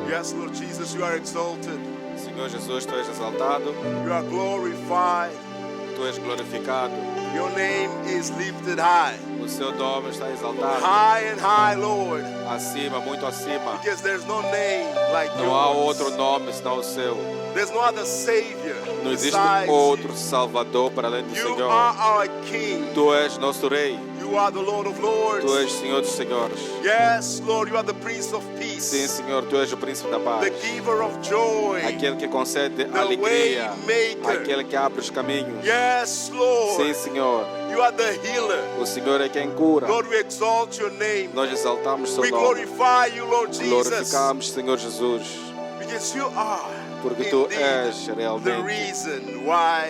Yes, Lord Jesus, you are exalted. Senhor Jesus, tu és exaltado, You are glorified. tu és glorificado, Your name is lifted high. o seu nome está exaltado, High and high, Lord. acima, muito acima. Because there's no name like Não há outro yours. nome senão o seu. There's no other Savior Não existe besides outro you. Salvador para além do You Senhor. are our King. Tu és nosso Rei, You are the Lord of Lords. tu és Senhor dos Senhores. Yes, Lord, you are the Prince of Sim, Peace. Senhor, tu és o Príncipe da The Paz, giver of joy. aquele que concede The alegria, way maker. aquele que abre os caminhos. Yes, Lord. Sim, Senhor, You are the healer. o Senhor é quem cura. Lord, we exalt your name. Nós exaltamos seu We nome, glorify you, Lord Jesus. glorificamos, Senhor Jesus, Because you are porque tu indeed és the realmente, reason why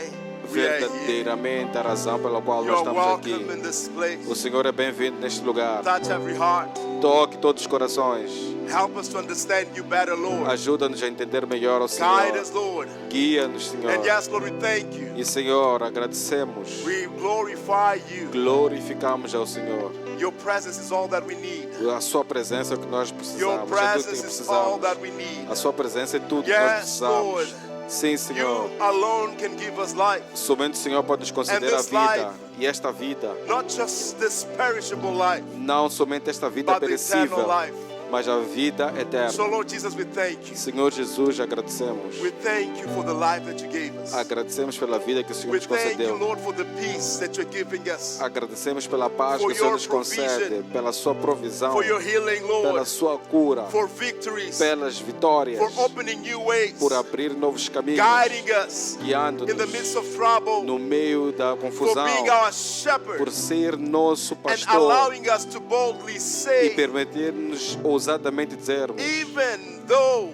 we are here. verdadeiramente a razão pela qual You nós are estamos aqui. welcome in this place. O Senhor é bem-vindo neste lugar. Touch every heart. Toque todos os corações. Help us to understand you better, Lord. Ajuda-nos a entender melhor o Guide Senhor. us, Lord. Guia-nos, Senhor. And yes, Lord, we thank you. E, Senhor, agradecemos, We glorify you. glorificamos ao Senhor. Your presence is all that we need. A sua presença é o que nós Your precisamos. É tudo o presence que is all precisamos. that we need. A sua presença é tudo que nós Yes, precisamos. Lord. Sim, Senhor. You alone can give us life. Somente o Senhor pode nos conceder And a this vida. life- E esta vida, Not just this perishable life, não somente esta vida but the eternal perecível, life. mas a vida So, eterna. Lord Jesus, we thank you. Senhor Jesus, agradecemos. We thank you for the life that you gave us. Agradecemos pela vida que o Senhor We nos thank you, concedeu. Lord, for the peace that you're giving us. Agradecemos pela paz For que o Senhor your nos concede, provision. pela sua provisão, For your healing, pela Lord. sua cura, For victories. pelas vitórias, For opening new ways. por abrir novos caminhos, Guiding us in the guiando-nos midst of trouble. no meio da For confusão, being our shepherd. por ser nosso And pastor allowing us to boldly e say, permitir-nos ousadamente dizermos, even though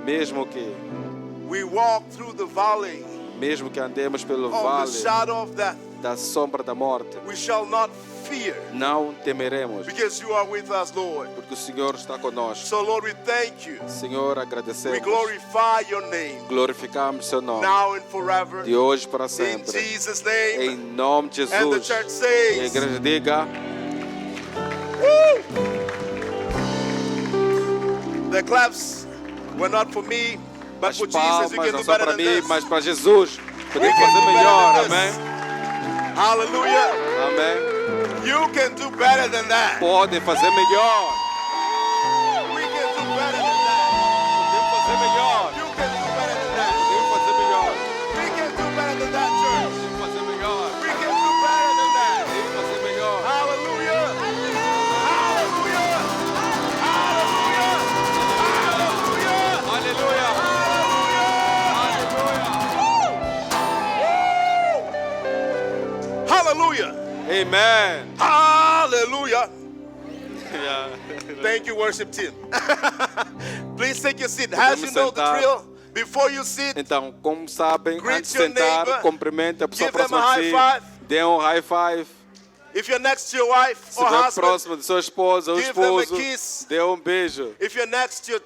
mesmo que mesmo que andemos pelo of the vale shadow of death, da sombra da morte, we shall not fear, não temeremos, because you are with us, Lord. porque o Senhor está conosco. So, Lord, we thank you. Senhor, We agradecemos, glorify your name glorificamos seu nome, now and forever. de hoje para In sempre. Jesus' Em name. nome de And the Jesus. church E a says, igreja diga, the claps were not for me, but as for Jesus. You palmas can não do são better para than mim, this. mas para Jesus. Podemos can fazer do better melhor, than amém? this. Hallelujah. Amém? You can do better than that. Podem fazer melhor. We can do better than that. Podemos fazer melhor. You can do better than that. Podemos fazer melhor. We can do better than that, church. Podemos fazer melhor. We can do better than that. Podemos fazer melhor. Hallelujah. Hallelujah. Hallelujah. Hallelujah. Aleluia. Hallelujah. Amen. Hallelujah. Yeah. Thank you, worship team. Please take your seat. As you know the sentar. drill, before you sit, Então, como sabem, Greet antes de your sentar, neighbor. cumprimente a pessoa Give them próxima a de si. high five. Dê high five. if you're next to your wife Se or estiver husband, próximo de sua esposa ou give them a esposo, kiss. dê beijo. If you're next to your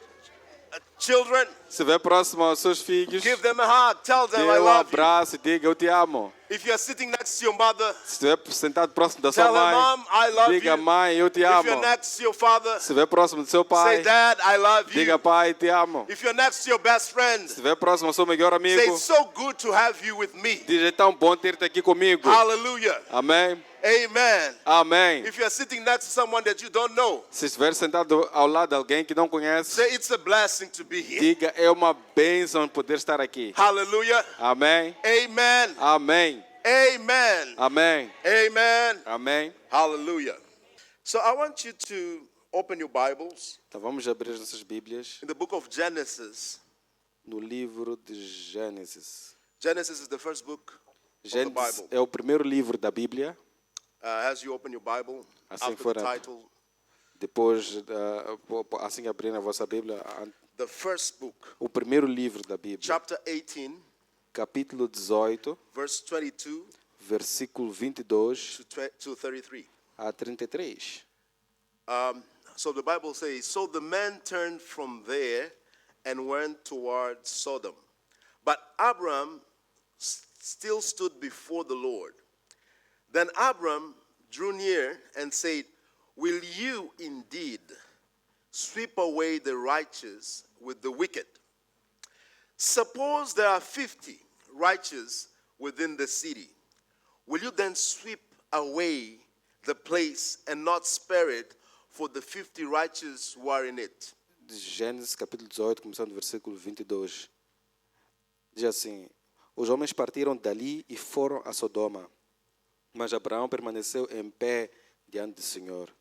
children, Se estiver próximo aos seus filhos, give them a hug. Tell them dê I love you. abraço e diga eu te amo. If you're sitting next to your mother, Se estiver sentado próximo da sua tell her, mãe, Mom, I love diga you. mãe, eu te If amo. you're next to your father, Se estiver próximo do seu say, pai, Dad, I love diga you. pai, te amo. If you're next to your best friend, Se estiver próximo ao seu melhor say, amigo, it's so good to have you with me. diga é tão bom ter-te aqui comigo. Hallelujah. Amém? Amen. Amém. If you're sitting next to someone that you don't know, Se estiver sentado ao lado de alguém que não conhece, say, it's a blessing to be here. diga é uma bênção poder estar aqui. Hallelujah. Amém? Amen. Amém. Amen. Amém. Amen. Amém. Hallelujah. So I want you to open your Bibles Então vamos abrir as nossas Bíblias in the book of Genesis. no livro de Gênesis. Genesis is the first book of the Gênesis Bible. é o primeiro livro da Bíblia. As you open your Bible, Assim after for the a- title, Depois, assim que abrir a vossa Bíblia, the first book, o primeiro livro da Bíblia, chapter 18, capítulo 18, verse 22 versículo 22 to 33. a 33. So the Bible says, so the men turned from there and went toward Sodom. But Abram still stood before the Lord. Then Abram drew near and said, will you indeed sweep away the righteous with the wicked. Suppose there are 50 righteous within the city. Will you then sweep away the place and not spare it for the 50 righteous who are in it? Gênesis capítulo 18, começando no versículo 22. Diz assim: os homens partiram dali e foram a Sodoma, mas Abraão permaneceu em pé diante do Senhor.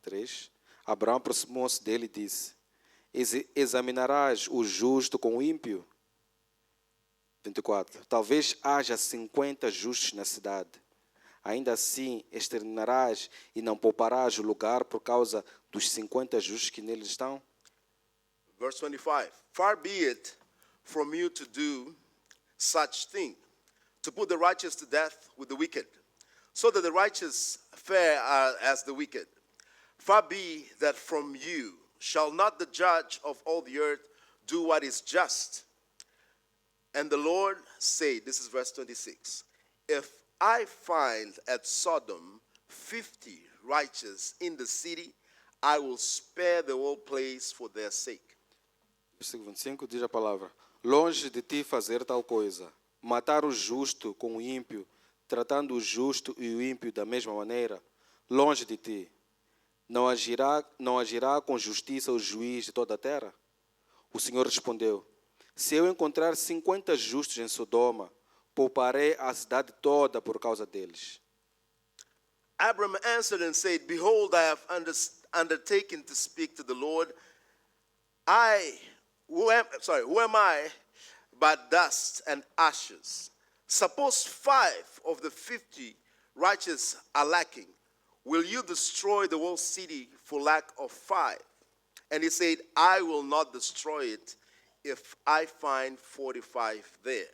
3. Abraão aproximou-se dele e disse: examinarás o justo com o ímpio? 24. Talvez haja 50 justos na cidade. Ainda assim, exterminarás e não pouparás o lugar por causa dos 50 justos que neles estão? Verse 25. Far be it from you to do such thing, to put the righteous to death with the wicked, so that the righteous fare as the wicked. Far be that from you. Shall not the judge of all the earth do what is just? And the Lord said, this is verse 26, if I find at Sodom 50 righteous in the city, I will spare the whole place for their sake. Versículo 25 diz a palavra: longe de ti fazer tal coisa, matar o justo com o ímpio, tratando o justo e o ímpio da mesma maneira, longe de ti. Não agirá com justiça o juiz de toda a terra? O Senhor respondeu: se eu encontrar 50 justos em Sodoma, pouparei a cidade toda por causa deles. Abram answered and said, behold, I have undertaken to speak to the Lord. Who am I but dust and ashes? Suppose 5 of the 50 righteous are lacking. Will you destroy the whole city for lack of 5? And he said, I will not destroy it if I find 45 there.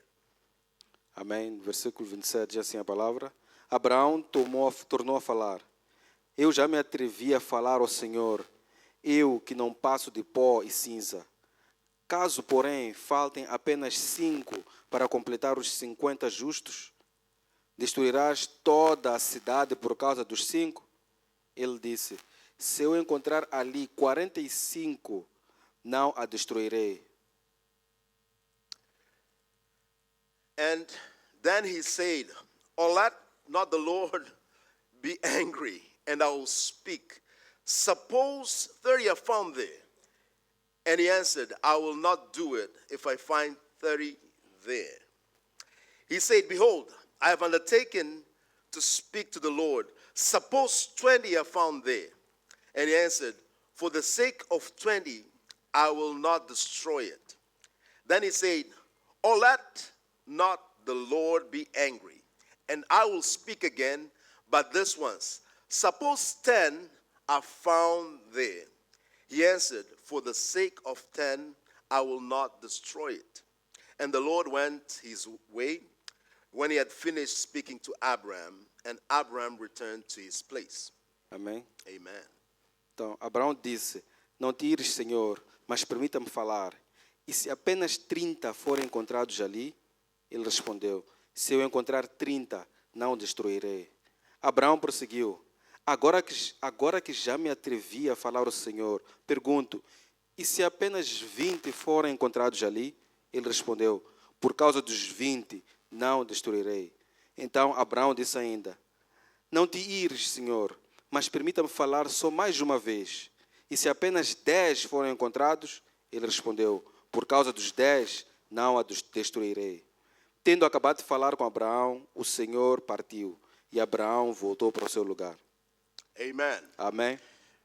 Amém. Versículo 27 diz assim a palavra: Abraão tornou a falar: eu já me atrevi a falar ao Senhor, eu que não passo de pó e cinza. Caso, porém, faltem apenas 5 para completar os 50 justos, destruirás toda a cidade por causa dos 5? Ele disse: se eu encontrar ali 45, não a destruirei. And then he said, oh, let not the Lord be angry, and I will speak. Suppose 30 are found there. And he answered, I will not do it if I find 30 there. He said, behold, I have undertaken to speak to the Lord. Suppose 20 are found there. And he answered, for the sake of 20, I will not destroy it. Then he said, oh, let not the Lord be angry, and I will speak again, but this once. Suppose 10 are found there. He answered, for the sake of 10, I will not destroy it. And the Lord went his way when he had finished speaking to Abraham, and Abraham returned to his place. Amém. Amen. Então, Abraão disse: não te ires, Senhor, mas permita-me falar. E se apenas 30 forem encontrados ali? Ele respondeu: se eu encontrar 30, não destruirei. Abraão prosseguiu: agora que já me atrevi a falar ao Senhor, pergunto: e se apenas 20 forem encontrados ali? Ele respondeu: por causa dos 20, não destruirei. Então Abraão disse ainda: não te ires, Senhor, mas permita-me falar só mais uma vez. E se apenas 10 forem encontrados? Ele respondeu: por causa dos 10, não a destruirei. Tendo acabado de falar com Abraão, o Senhor partiu, e Abraão voltou para o seu lugar. Amen. Amém.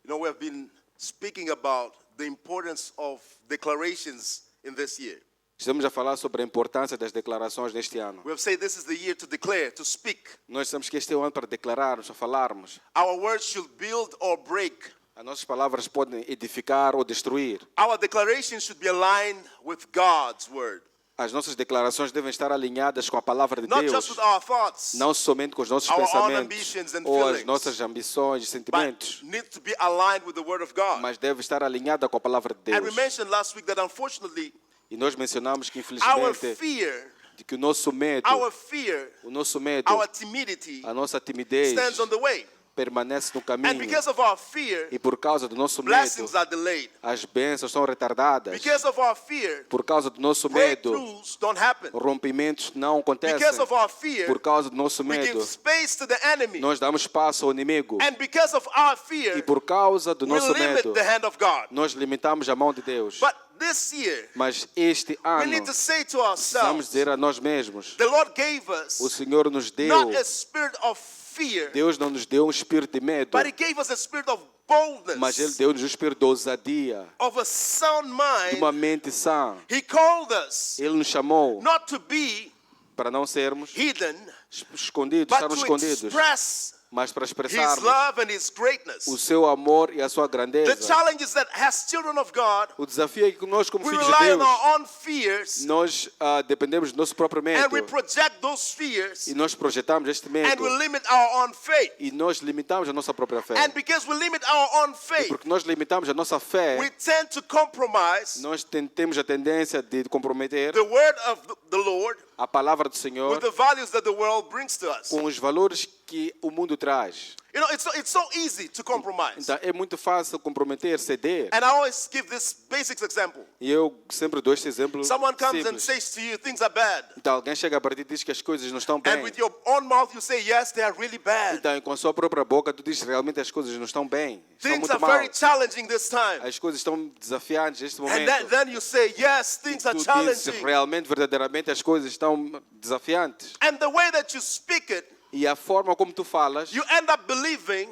You know, we have been speaking about the importance of declarations in this year. Estamos a falar sobre a importância das declarações neste ano. We have said this is the year to declare, to speak. Nós dissemos que este é o ano para declararmos, para falarmos. Our words should build or break. As nossas palavras podem edificar ou destruir. Our declarations should be aligned with God's word. As nossas declarações devem estar alinhadas com a palavra de Not Deus. just with our thoughts, Não somente com os nossos our own pensamentos ambitions and ou as feelings, nossas ambições e but sentimentos, need to be aligned with the word of God. mas deve estar alinhada com a palavra de And we Deus. mentioned last week that unfortunately, E nós mencionamos que our infelizmente fear, de que o nosso medo, our fear, o nosso medo, our timidity a nossa timidez stands on the way. permanece no And caminho. because of our fear, E por causa do nosso medo, blessings are delayed. as bênçãos são retardadas. Because of our fear, Por causa do nosso medo, breakthroughs don't happen. rompimentos não acontecem. Because of our fear, Por causa do nosso we give medo, space to the enemy. nós damos espaço ao inimigo. And because of our E fear, por causa do we nosso limit medo, the hand of God. nós limitamos a mão de Deus. But this year, Mas este we ano, need to say to precisamos ourselves, dizer a nós mesmos, the Lord gave o us Senhor nos deu, not a spirit of fear, Deus não nos deu um espírito de medo, but He gave us a spirit of mas Ele boldness, deu-nos um espírito de ousadia, of a sound de uma mind. mente sã. He called us Ele nos chamou not to be para não sermos hidden, escondidos, but estarmos to escondidos, express mas para His expressarmos love and His o greatness. seu amor e a sua The grandeza. challenge is that as children of God, O desafio é que nós, como we filhos de rely on Deus, our own fears nós dependemos do nosso próprio medo and we project those fears e nós projetamos este and medo we limit our own faith. e nós limitamos a nossa própria fé. And because we limit our own E faith, porque nós limitamos a nossa fé, we tend to compromise nós temos a tendência de comprometer the word of the Lord a palavra do with Senhor the values that the world brings to us. com os valores que o mundo traz. You know, it's so easy to compromise. Então é muito fácil comprometer, ceder. And I always give this basic example. E eu sempre dou este exemplo Someone comes and simples. says to you, things are bad. Então alguém chega a partir e diz que as coisas não estão And bem. with your own mouth you say, yes, they are really bad. Então com a sua própria boca tu dizes realmente as coisas não estão bem. Estão Things muito are mal. very challenging this time. As coisas estão desafiantes neste And momento. then you say, yes, things are Tu dizes challenging. realmente, verdadeiramente as coisas estão desafiantes. And the way that you speak it, E a forma como tu falas, you end up believing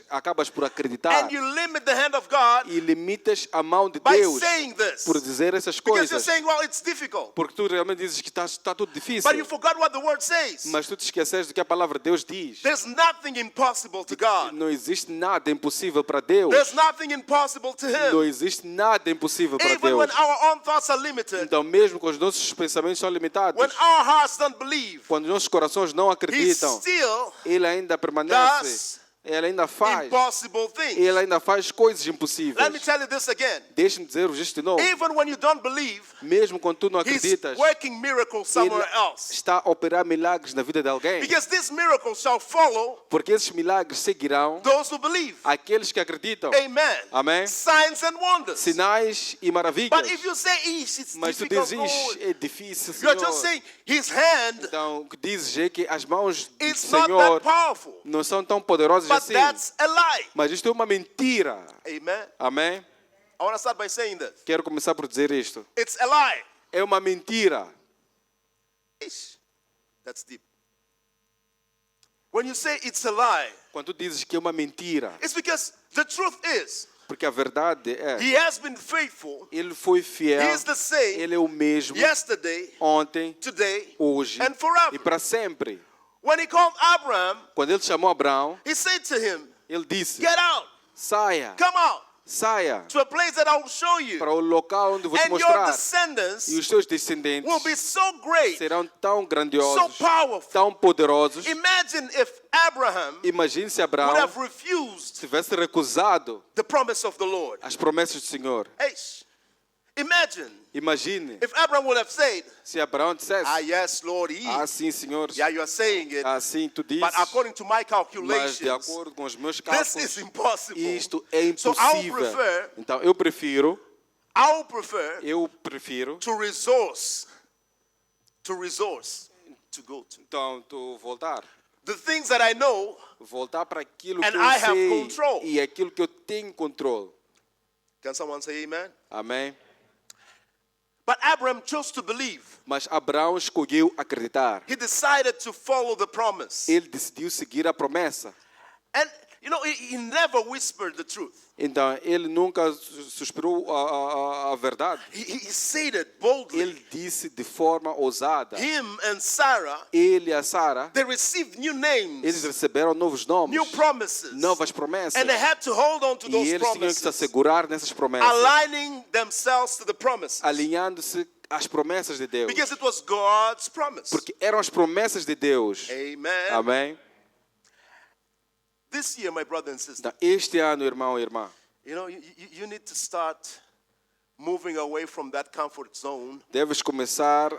acabas por acreditar and you limit the hand of God e limitas a mão de by Deus saying this. por dizer essas Because you're coisas. saying, well, it's difficult. Porque tu realmente dizes que está tudo difícil. But you forgot what the word says. Mas tu te esqueces do que a palavra de Deus diz. There's nothing impossible to God. Não existe nada impossível para Deus. There's nothing impossible to Não Him. existe nada impossível para Even when Deus. our own thoughts are limited, Então mesmo com os nossos pensamentos são limitados, when our hearts don't believe, quando os nossos corações não He acreditam, still Ele ainda permanece, Ele ainda faz, impossible things. Ele ainda faz coisas Let me impossíveis. tell you this again. Deixe-me dizer-vos isto de novo. Even when you don't believe, Mesmo quando tu não He's acreditas, working miracles somewhere Ele else. está a operar milagres na vida de alguém. Because these miracles shall follow Porque esses milagres seguirão those who believe. aqueles que acreditam. Amen. Amém? Signs and wonders. Sinais e maravilhas. But if you say, it's Mas tu difficult, dizes, oh, é difícil, you're Senhor. just saying His hand Então, o que dizes é que as mãos do is not Senhor that powerful. não são tão poderosas But assim. that's a lie. Mas isto é uma mentira. Amen. Amém? I want to start by saying this. Quero começar por dizer isto. It's a lie. É uma mentira. Ish. That's deep. When you say it's a lie, Quando tu dizes que é uma mentira. it's because the truth is, Porque a verdade é, He has been faithful. Ele foi fiel. He is the same Ele é o mesmo yesterday, ontem, today, hoje and forever. e para sempre. When He called Abraham, Quando Ele chamou Abraão, He said to him, Ele disse, get out, saia, come out saia to a place that I will show you. para o local onde vou te And your mostrar. descendants E os seus descendentes will be so great, serão tão so grandiosos, powerful. tão poderosos. Imagine if Abraham Imagine se would Abraão have refused tivesse recusado the promise of the Lord. as promessas do Senhor. Eish. Imagine Imagine if Abraham would have said, se Abraão dissesse, yes, Lord, he. sim, Senhor, Yeah, you are saying it. assim tu dizes, But according to my mas de calculations, acordo com os meus this cálculos, is impossible. isto é So I'll impossível. Então eu prefiro to resource to go to. então tu voltar The things that I know, para aquilo And que eu I have sei control. e aquilo que eu tenho controle. can someone say amen? Amém? But Abraham chose to believe. Mas Abraão escolheu acreditar. He decided to follow the promise. Ele decidiu seguir a promessa. And, you know, he never whispered the truth. Então, ele nunca suspirou a verdade. He said it boldly. Ele disse de forma ousada. Him and Sarah, Ele e a Sara, they received new eles names, receberam novos nomes, new promises. novas promessas. And they had to hold on to E those eles tinham que se promises, assegurar nessas promessas, aligning themselves to the promises. alinhando-se às promessas de Deus. Because it was God's promise. Porque eram as promessas de Deus. Amen. Amém? This year, my brother and sister, Então, este ano, irmão e irmã, you know, you need to start moving away from that comfort zone deves começar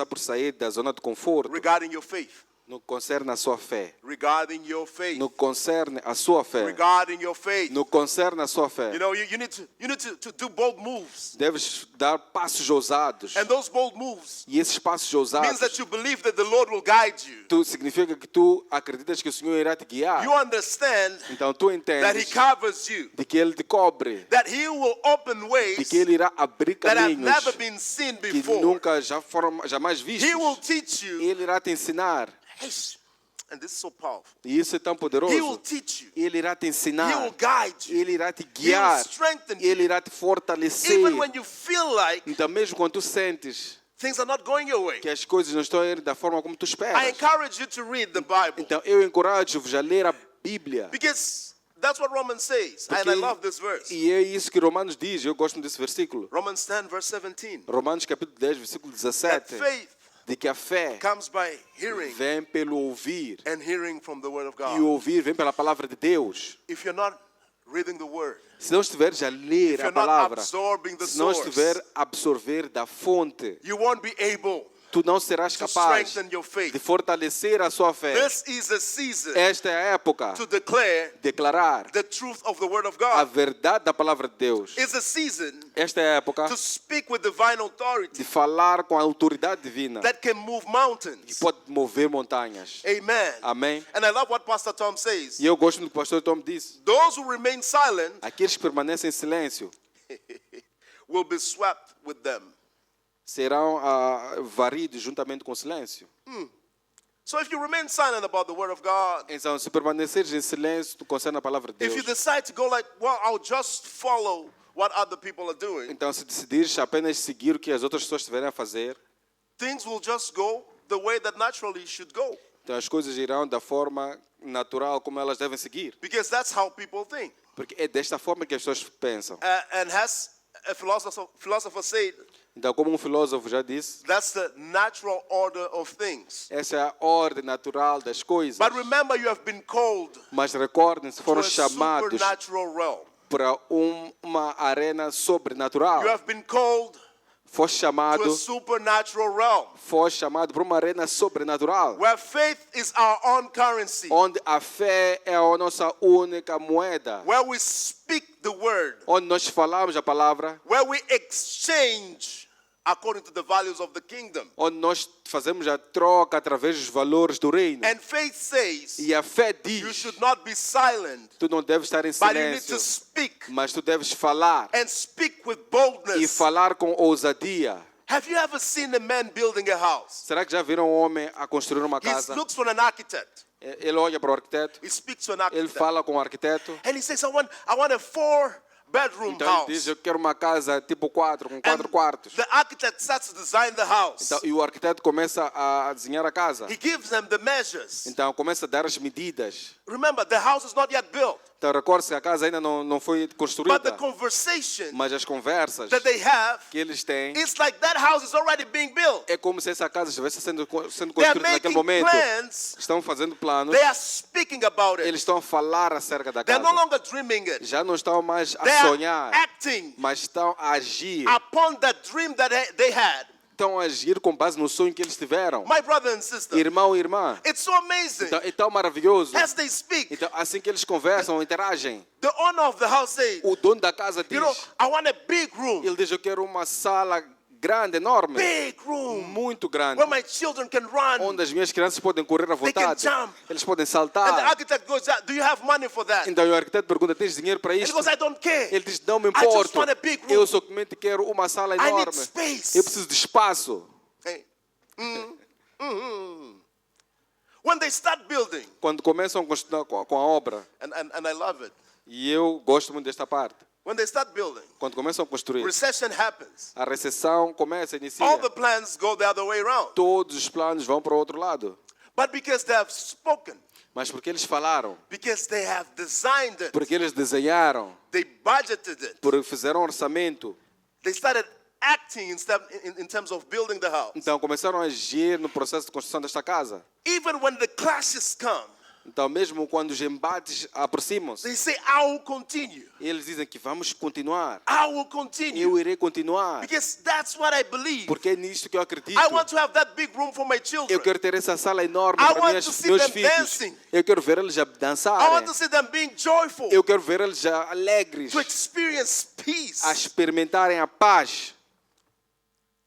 por sair da zona de conforto regarding your faith. No que concerne a sua fé. regarding your faith. No que concerne a sua fé. Regarding your faith. No que concerne a sua fé. You know, you need to do bold moves. Deves dar passos ousados. And those bold moves E esses passos means ousados that you believe that the Lord will guide you. significa que tu acreditas que o Senhor irá te guiar. You understand Então tu that He entendes covers you. de que Ele te cobre, That He will open de ways que Ele irá abrir that have caminhos never been seen que before. nunca já foram jamais vistos. He will teach you. Ele irá te ensinar. And this is so powerful. E isso é tão He will poderoso. teach you. Ele irá te He ensinar. will guide you. Ele irá te He will guiar. strengthen you. Ele irá te fortalecer. Even when you feel like Então mesmo quando tu sentes things are not going your way. que as coisas não estão indo da forma como tu I esperas. encourage you to read the Bible. Então eu encorajo-vos a ler a Bíblia. Because that's what Romans says. And I love this verse. E é isso que Romanos diz. Eu gosto desse versículo. Romans 10, verse 17. Romanos capítulo 10, versículo That 17. faith De que a fé comes by hearing vem pelo ouvir. and hearing from the Word of E o God. ouvir vem pela palavra de Deus. If you're not reading the Word, Se não estiveres a ler if a you're not palavra, absorbing the se não source, estiver a absorver da fonte, you won't be able tu não serás to capaz strengthen your faith. de fortalecer a sua fé. This is a season Esta é a época to declare de declarar the truth of the Word of a God. verdade da palavra de Deus. It's a season Esta é a época to speak with divine de authority falar com a autoridade divina that can move que mountains. pode mover montanhas. Amen. Amém. And I love what Pastor Tom says. E eu gosto do que o pastor Tom disse. Those who remain silent Aqueles que permanecem em silêncio will be swept with them. serão varridos juntamente com o silêncio. So if you remain silent about the Word of God, Então, se permaneceres em silêncio, tu concerne a palavra de if you Deus. decide to go like, well, I'll just follow what other people are doing, Então, se decidires apenas seguir o que as outras pessoas estiverem a fazer, things will just go the way that naturally should go. então as coisas irão da forma natural como elas devem seguir. Because that's how people think. Porque é desta forma que as pessoas pensam. And as a philosopher said, Então, como um filósofo já disse, that's the natural order of things. essa é a ordem natural das coisas. But remember, you have been called Mas recordem-se, to foram a chamados supernatural realm. para uma arena sobrenatural. You have been called Foste to a chamado, supernatural realm para uma arena sobrenatural. where faith is our own currency, Onde a fé é a nossa única moeda. where we speak the word, Onde nós falamos a palavra. where we exchange according to the values of the kingdom. Onde nós fazemos a troca através dos valores do reino. And faith says E a fé you diz, should not be silent, tu não deves estar em but you need to silêncio, speak mas tu deves falar. and speak with E boldness. falar com ousadia. Have you ever seen a man building a house? Será que já viram um homem a construir uma He casa? looks for an architect. Ele olha para o arquiteto, He speaks to an ele architect. fala com o arquiteto. And he says, I want a 4-bedroom Então ele house. diz, eu quero uma casa tipo 4, com And 4 quartos. the architect starts to design the house. Então, e o arquiteto começa a desenhar a casa. He gives them the measures. Então começa a dar as medidas. Remember, the house is not yet built. Então recorde-se que a casa ainda não foi But the construída. conversation Mas as conversas that they have, que eles têm it's like that house is already being built. é como se essa casa estivesse sendo They are construída naquele making momento. plans. Estão fazendo planos. They are speaking about it. Eles estão a falar acerca da They're no casa. longer dreaming it. Já não estão mais They a are sonhar, acting mas estão a agir. upon that dream that they had. Estão a agir com base no sonho que eles tiveram. My brother and sister, Irmão e irmã. it's so amazing. Então, é tão maravilhoso. As they speak, Então, assim que eles conversam, interagem, the owner of the house says, o dono da casa diz, you know, I want a big room. ele diz, eu quero uma sala grande, enorme, Big room. muito grande, Where my children can run. onde as minhas crianças podem correr à They can vontade, jump. eles podem And the saltar. architect goes, do you have money for that? Então o arquiteto pergunta, tens dinheiro para And he isto? goes, I don't care. Ele diz, não me I just importo, want a big room. eu somente quero uma sala I need enorme, space. eu preciso de espaço. Hey. When they start building, Quando começam com a obra, and I love it, e eu gosto muito desta parte, when they start building, quando começam a construir, recession happens. a recessão começa, inicia, All the plans go the other way around. todos os planos vão para o outro lado. But because they have spoken, Mas porque eles falaram, because they have designed it, porque eles desenharam, they budgeted it, porque fizeram orçamento, they started acting in terms of building the house. então começaram a agir no processo de construção desta casa. Even when the clashes come, Então, mesmo quando os embates aproximam-se, they say, I will continue. eles dizem que vamos continuar. I will continue. Eu irei continuar. Because that's what I believe. Porque é nisto que eu acredito. I want to have that big room for my children. Eu quero ter essa sala enorme I para want to see meus them filhos. dancing. Eu quero ver eles a I dançarem. want to see them being joyful, Eu quero ver eles já alegres, to experience peace. a experimentarem a paz.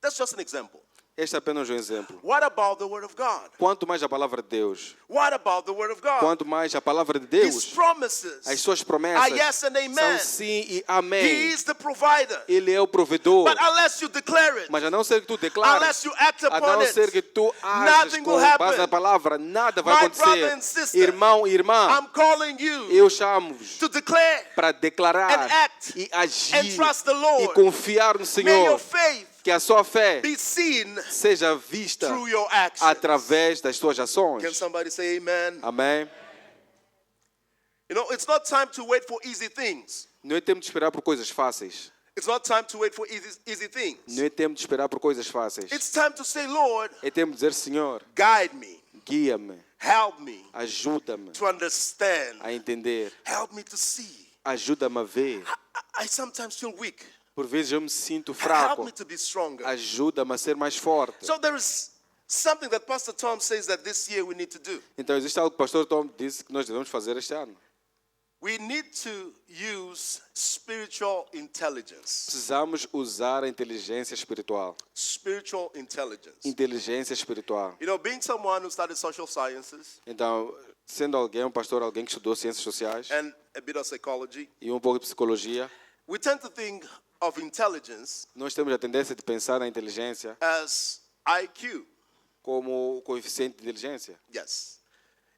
That's just an example. Este é apenas um exemplo. What about the Word of God? Quanto mais a palavra de Deus, What about the Word of God? quanto mais a palavra de His Deus, promises as suas are promessas yes and são amen. sim e He amém. is the provider. Ele é o provedor. But unless you declare it, Mas a não ser que tu declares, unless you act a upon não ser que it, tu ages nothing com will base happen. na palavra, nada vai My brother and acontecer. sister, Irmão e irmã, I'm calling you eu chamo-vos to declare para declarar and act e and agir trust the e Lord. confiar no May Senhor. your faith Que a sua fé be seen seja vista through your actions. através das suas ações. Can somebody say amen? Amém? You know, it's not time to wait for easy things. Não é tempo de esperar por coisas fáceis. It's not time to wait for easy things. Não é tempo de esperar por coisas fáceis. It's time to say, Lord, É tempo de dizer, Senhor, guide me, guia-me, help me ajuda-me to understand, a entender, help me to see. ajuda-me a ver. I sometimes feel weak. Por vezes eu me sinto Help fraco. me to be stronger. Ajuda-me a ser mais forte. So there is something that Pastor Tom says that this year we need to do. Então existe algo que o pastor Tom disse que nós devemos fazer este ano. We need to use spiritual intelligence. Precisamos usar a inteligência espiritual. Spiritual intelligence. Inteligência espiritual. You know, being someone who studied social sciences Então, sendo alguém, um pastor, alguém que estudou ciências sociais and a bit of psychology, e um pouco de psicologia, we tend to think of intelligence nós temos a tendência de pensar na inteligência as IQ. como o coeficiente de inteligência, Yes.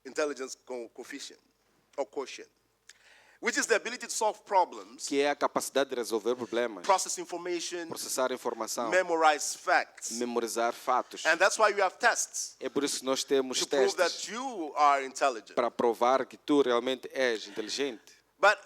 Intelligence coefficient or quotient. Which is the ability to solve problems, que é a capacidade de resolver problemas, process information, processar informação, memorize facts. memorizar fatos. And that's why you have tests É por isso que nós temos to prove testes that you are intelligent. para provar que tu realmente és inteligente. But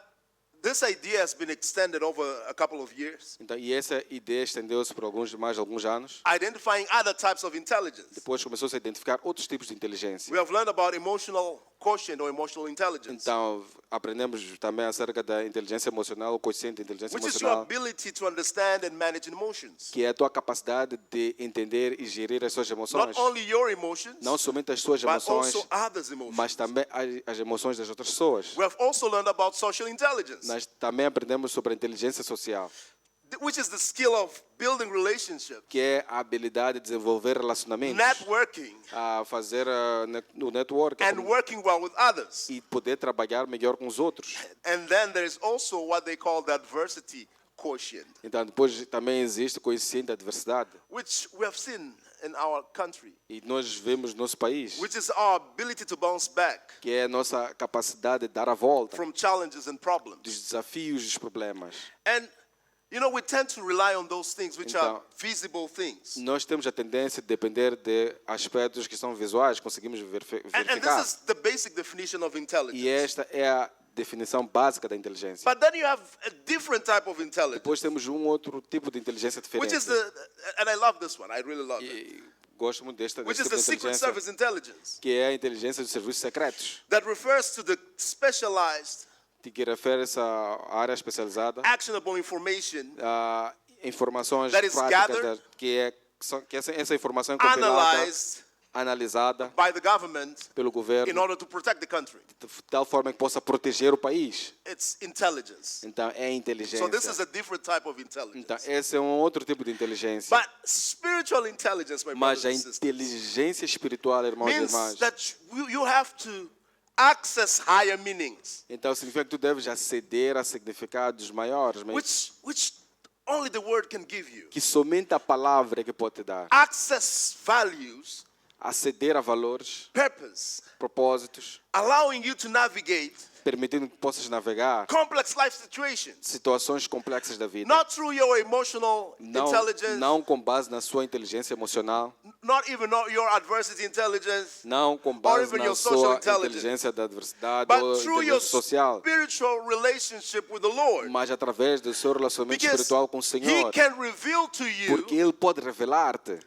this idea has been extended over a couple of years, Então, e essa ideia estendeu-se por mais alguns anos. identifying other types of intelligence. Depois começou-se a identificar outros tipos de inteligência. We have learned about emotional quotient or emotional intelligence, Então, aprendemos também acerca da inteligência emocional, o quociente de inteligência which is your emocional, ability to understand and manage emotions. que é a tua capacidade de entender e gerir as suas emoções. Not only your emotions, Não somente as suas but emoções, also others' emotions. mas também as emoções das outras pessoas. We have also learned about social intelligence, Nós também aprendemos sobre a inteligência social, which is the skill of building relationships, que é a habilidade de desenvolver relacionamentos, networking, a fazer o network and working well with others. e poder trabalhar melhor com os outros. And then there is also what they call the adversity quotient, Então, depois também existe o coeficiente da adversidade. which we have seen in our country, E nós vemos no nosso país, which is our ability to bounce back que é a nossa capacidade de dar a volta from challenges and problems. dos desafios e dos problemas. And you know, we tend to rely on those things which are Então, visible things. Nós temos a tendência de depender de aspectos que são visuais, conseguimos And verificar. this is the basic definition of E intelligence. esta é a definição básica da inteligência. But then you have a different type of intelligence, Depois temos um outro tipo de inteligência which diferente. is and I love this one, I really love it, E gosto muito deste which is tipo the de Secret inteligência, Service intelligence que é a inteligência dos serviços secretos, that refers to the specialized, que refere-se à área especializada, actionable information a informações that is práticas, gathered, que essa informação é compilada, analyzed analisada by the government pelo in governo, order to protect the country. de tal forma que possa proteger o país. It's intelligence. Então, é inteligência. So this is a different type of Então, intelligence. esse é um outro tipo de inteligência. But spiritual intelligence, my Mas brothers a and sisters, inteligência espiritual, irmãos e means irmãs, that you have to access higher meanings, então significa que tu deves aceder a significados maiores, mas which only the word can give you. que somente a palavra é que pode te dar. Access values, Aceder a valores, purpose, propósitos, allowing you to navigate permitindo que possas navegar complex life situations, situações complexas da vida. not through your emotional intelligence, Não com base na sua inteligência emocional, not even your adversity intelligence, não com or base even na your social sua intelligence, inteligência da adversidade but ou through your inteligência social, spiritual relationship with the Lord. mas através do seu relacionamento Because espiritual com o He Senhor, can reveal to porque you Ele pode revelar-te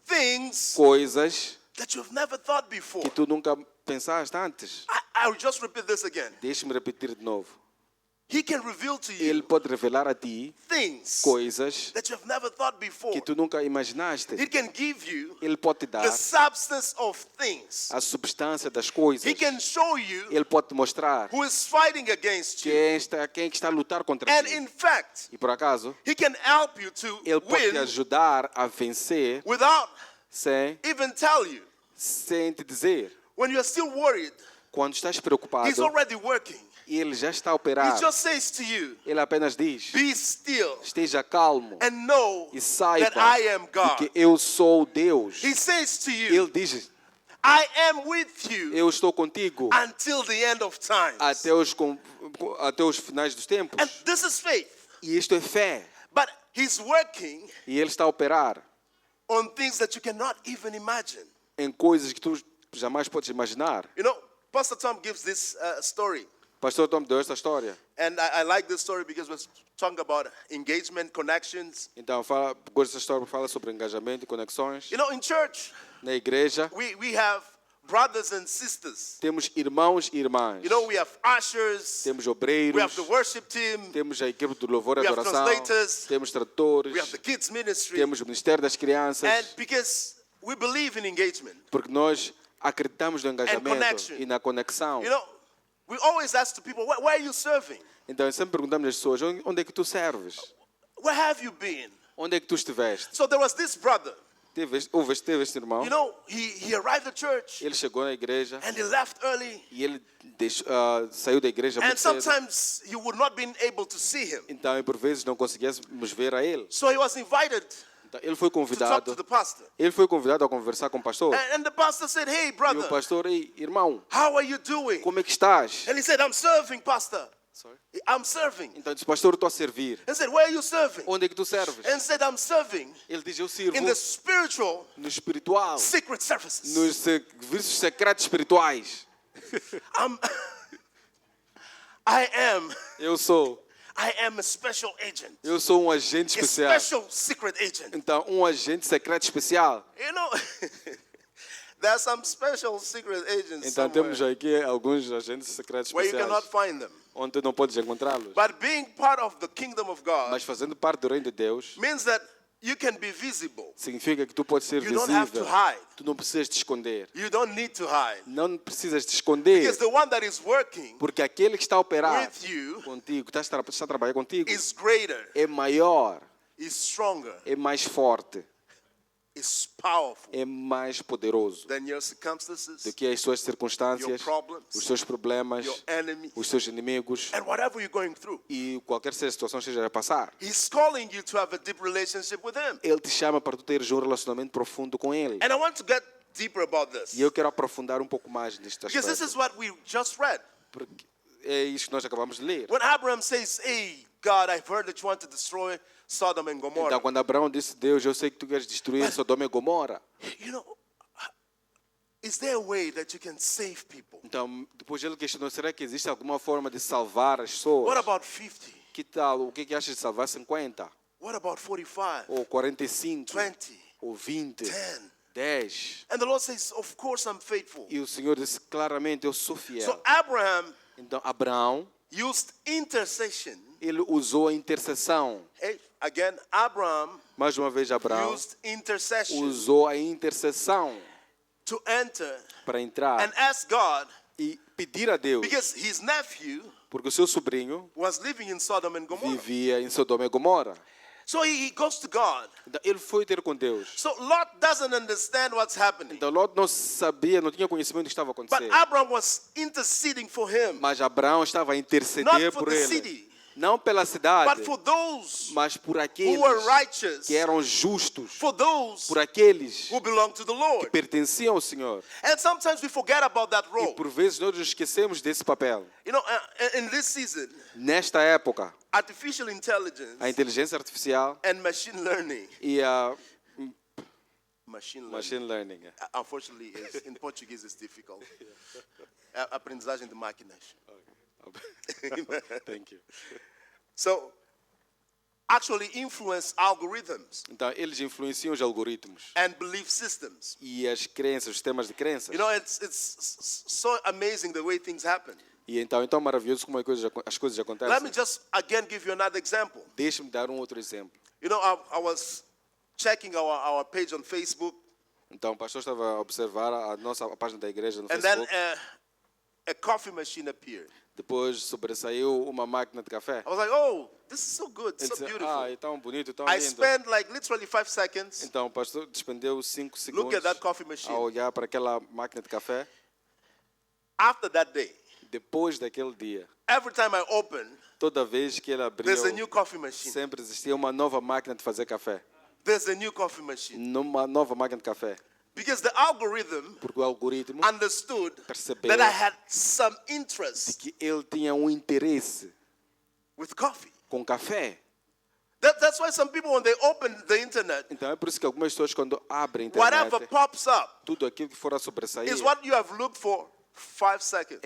things coisas that you've never thought before. que tu nunca pensaste antes. I'll just repeat this again. Deixe-me repetir de novo. He can reveal to Ele you pode revelar a ti things coisas that you have never thought before. que tu nunca imaginaste. He can give you Ele pode te dar the substance of things. a substância das coisas. He can show you Ele pode te mostrar who is fighting against you. quem é que está a lutar contra And ti. in fact, E por acaso, he can help you to ele pode te win ajudar a vencer without sem even tell you. te dizer. When you're still worried, Quando estás preocupado, he's already working. ele já está a He operar. just says to you, Ele apenas diz: be still esteja calmo and know e saiba that I am de God. que eu sou Deus. He says to you, Ele diz: I am with you eu estou contigo until the end of times. até os finais dos tempos. And this is faith. E isto é fé. But he's working E ele está a operar on things that you cannot even imagine. em coisas que tu jamais podes imaginar. You know, Pastor Tom gives this story. Pastor Tom deu esta história. And I like this story because we're talking about engagement, connections. Então, gosto dessa história porque fala sobre engajamento e conexões. You know, in church, Na igreja, we have brothers and sisters. temos irmãos e irmãs. You know, we have ushers, Temos we obreiros, have the worship team, temos a equipe do louvor e we have adoração, translators, temos tradutores, we have the kids ministry. temos o Ministério das Crianças, And because we believe in engagement, porque nós acreditamos no engajamento connection. e na conexão. you know, we always ask the people, where are you serving? Então, sempre perguntamos às pessoas, onde é que tu serves? Where have you been? Onde é que tu estiveste? So there was this brother. Teve este irmão, You know, he arrived at church ele chegou na igreja and he left early. e ele saiu da igreja And muito cedo. sometimes you would not be able to see him. Então, por vezes, não conseguíamos ver a ele. So he was invited Então, ele foi to talk to convidado. the pastor. Ele foi convidado a conversar com o pastor. And the pastor said, hey, E o brother, pastor, ei, irmão, how are you doing? como é que estás? And he said, I'm serving, pastor. Sorry? I'm serving. Então, disse, pastor, eu estou a servir. And said, where are you serving? Onde é que tu serves? And said, I'm serving Ele diz, eu sirvo in the spiritual no espiritual, secret services. nos serviços secretos espirituais. Eu sou I am a special agent. Eu sou um agente A especial. special secret agent. Então, um agente secreto especial. You know, there are some special secret agents Então, somewhere temos aqui alguns agentes secretos where you especiais, cannot find them. onde tu não podes encontrá-los. But being part of the kingdom of God Mas fazendo parte do reino de Deus, means that you can be visible. significa que tu podes ser You don't have to visível. hide. Tu não precisas te esconder. You don't need to hide. Não precisas te esconder. Because the one that is working Porque aquele que está a operar with you contigo, que está a trabalhar contigo, is greater, é maior, is stronger, é mais forte, is powerful é mais poderoso than your circumstances, do que as suas your circunstâncias, problems, os seus problemas, your enemies, os seus inimigos and whatever you're going through. e qualquer situação seja a passar. He's calling you to have a deep relationship with Him. Ele te chama para tu teres um relacionamento profundo com Ele. And I want to get deeper about this. E eu quero aprofundar um pouco mais neste Because this aspecto. is what we just read. Porque é isso que nós acabamos de ler. When Abraham says, hey, God, I've heard that you want to destroy Sodom and Gomorrah. Então, quando Abraão disse, Deus, eu sei que tu queres destruir Sodoma e Gomorra. You know, is there a way that you can save people? Então, depois ele questionou, será que existe alguma forma de salvar as pessoas? What about 50? Que tal? O que é que achas de salvar 50? What about 45? Ou 45? 20? Ou 20? 10? 10? And the Lord says, of course I'm faithful. E o Senhor disse claramente, eu sou fiel. So Abraham Então, Abraão, used intercession. ele usou a intercessão. Hey, again, Abraham Mais uma vez, Abraão used intercession usou a intercessão to enter para entrar and ask God, e pedir a Deus, because his nephew porque o seu sobrinho was living in Sodom and Gomorrah. vivia em Sodoma e Gomorra. So he goes to God. Então, ele foi ter com Deus. So Lot doesn't understand what's happening. Então, Lot não sabia, não tinha conhecimento do que estava But acontecendo. Abraham was interceding for him. Mas Abraão estava a interceder Not for por the ele. city, Não pela cidade, but for those mas por who aqueles were righteous, que eram justos, for those por aqueles who belong to the que Lord. pertenciam ao Senhor. And sometimes we forget about that E role. por vezes nós nos esquecemos desse papel. You know, in this season, Nesta época, artificial intelligence a inteligência artificial and machine learning, e a machine learning, unfortunately, in Portuguese is difficult. Aprendizagem de máquinas. Thank you. So, actually influence algorithms Então, eles influenciam os algoritmos and belief systems. e as crenças, os sistemas de crenças. You know, it's so amazing the way things happen. E então, é tão maravilhoso como as coisas Let me acontecem. just again give you another example. Deixe-me dar um outro exemplo. You know, I was checking our page on Facebook, Então, o pastor estava a observar a nossa página da igreja no and then Facebook. a coffee machine appeared. Depois sobressaiu uma máquina de café. I was like, oh, this is so good, Ele so disse, beautiful. é tão bonito, tão I lindo. spent like literally 5 seconds. Então, o pastor despendeu 5 Look segundos at that coffee machine. a olhar para aquela máquina de café. After that day, Depois daquele dia, every time I open, toda vez que ele abriu, there's a new coffee machine. sempre existia uma nova máquina de fazer café. There's a new coffee machine. Numa nova máquina de café. Because the algorithm Porque o algoritmo understood percebeu that I had some interest que ele tinha um interesse with coffee. com café. That's why some people, when they open the internet, Então é por isso que algumas pessoas, quando abrem a internet, whatever pops up tudo aquilo que for a sobressair is what you have looked for 5 seconds.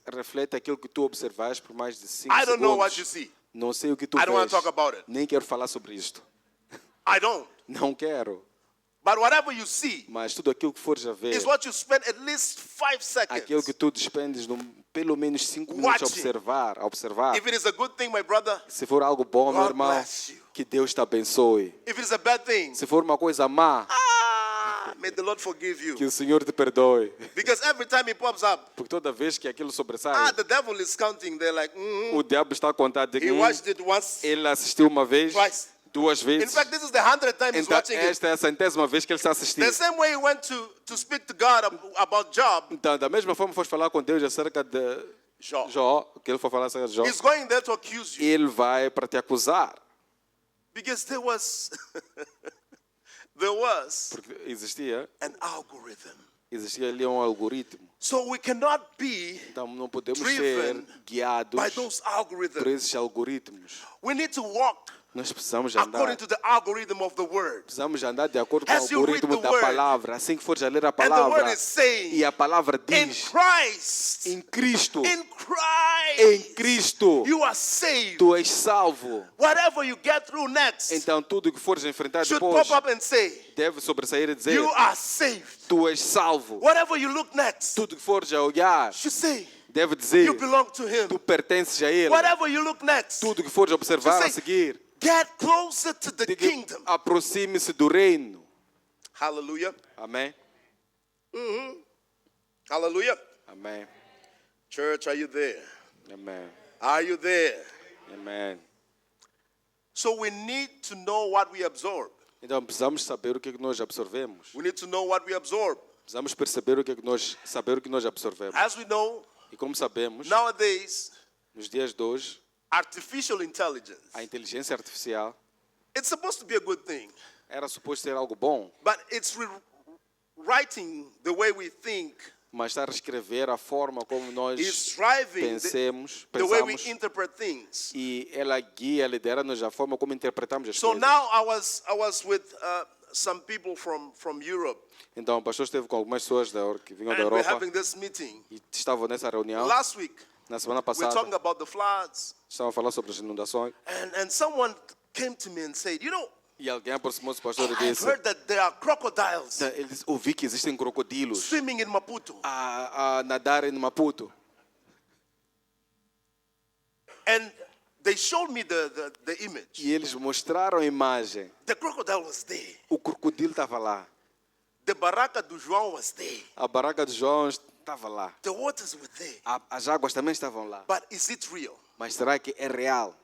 reflete aquilo que tu observas por mais de 5 I don't know what you segundos. see. Não sei o que tu I don't want vês. to talk about it. Nem quero falar sobre isto. I don't. Não quero. But whatever you see Mas tudo aquilo que fores a ver, is what you spend at least 5 aquilo seconds. que tu despendes pelo menos 5 minutos a Watching. observar. If it is a good thing, my brother, Se for algo bom, meu God irmão, bless you. que Deus te abençoe. if it is a bad thing, Se for uma coisa má, may the Lord forgive que you. o Senhor te perdoe. Because every time it pops up, Porque toda vez que aquilo sobressai, the devil is counting. They're like, o diabo está a contar de he que watched it once. ele assistiu uma vez, Twice. 2 In vezes. fact, this is the 100th time he's Então, watching it. esta é a 100ª vez que ele está assistindo. The same way he went to speak to God about Job, Então, da mesma forma, foste falar com Deus acerca de Jó, que ele foi falar acerca de Jó, he's going there to accuse you. ele vai para te acusar. Because there was Porque existia ali um algoritmo. So we cannot be Então, não podemos driven ser guiados by those por algorithms. esses algoritmos. We need to walk Nós precisamos andar. according to the algorithm of the word. Precisamos andar de acordo com o As you read algoritmo the da word, palavra. Assim que fores a ler a And the palavra, word is saying, e a palavra in diz, Christ, em Cristo, in em Christ, Cristo, you are saved. tu és salvo. Whatever you get through next Então, tudo que fores enfrentar should depois, pop up and say, deve sobressair e dizer, you are saved. tu és salvo. Whatever you look next Tudo que fores a olhar, should say, deve dizer, you belong to him. tu pertences a Ele. Whatever you look next, Tudo que fores observar a Just say, seguir, get closer to the diga, kingdom. aproxime-se do reino. Hallelujah. Amém? Hallelujah. Amém. Church, are you there? Amém. Are you there? Amém. So we need to know what we absorb. Então, precisamos saber o que é que nós absorvemos. We need to know what we absorb. Precisamos perceber o que é que nós, saber o que nós absorvemos. As we know, E como sabemos, nowadays, nos dias de hoje, artificial intelligence, a inteligência artificial it's supposed to be a good thing, era suposto ser algo bom, but it's rewriting the way we think. mas está a reescrever a forma como nós It's driving the way we pensamos interpret things. e ela guia, lidera-nos a forma como interpretamos as So coisas. now I was with some people from Europe, Então, o pastor esteve com algumas pessoas que vinham da and we're Europa having this meeting. e estavam nessa reunião. Last week, Na semana we're talking passada, about the floods, estavam a falar sobre as inundações and someone came to me and said, you know, e alguém aproximou-se do pastor e I've disse, heard that there are crocodiles ele disse, ouvi que existem crocodilos swimming in Maputo. a nadar em Maputo. And they showed me the image. E eles mostraram a imagem. The crocodile was there. O crocodilo estava lá. The barraca do João was there. A barraca de João estava lá. The waters were there. As águas também estavam lá. But is it real? Mas será que é real?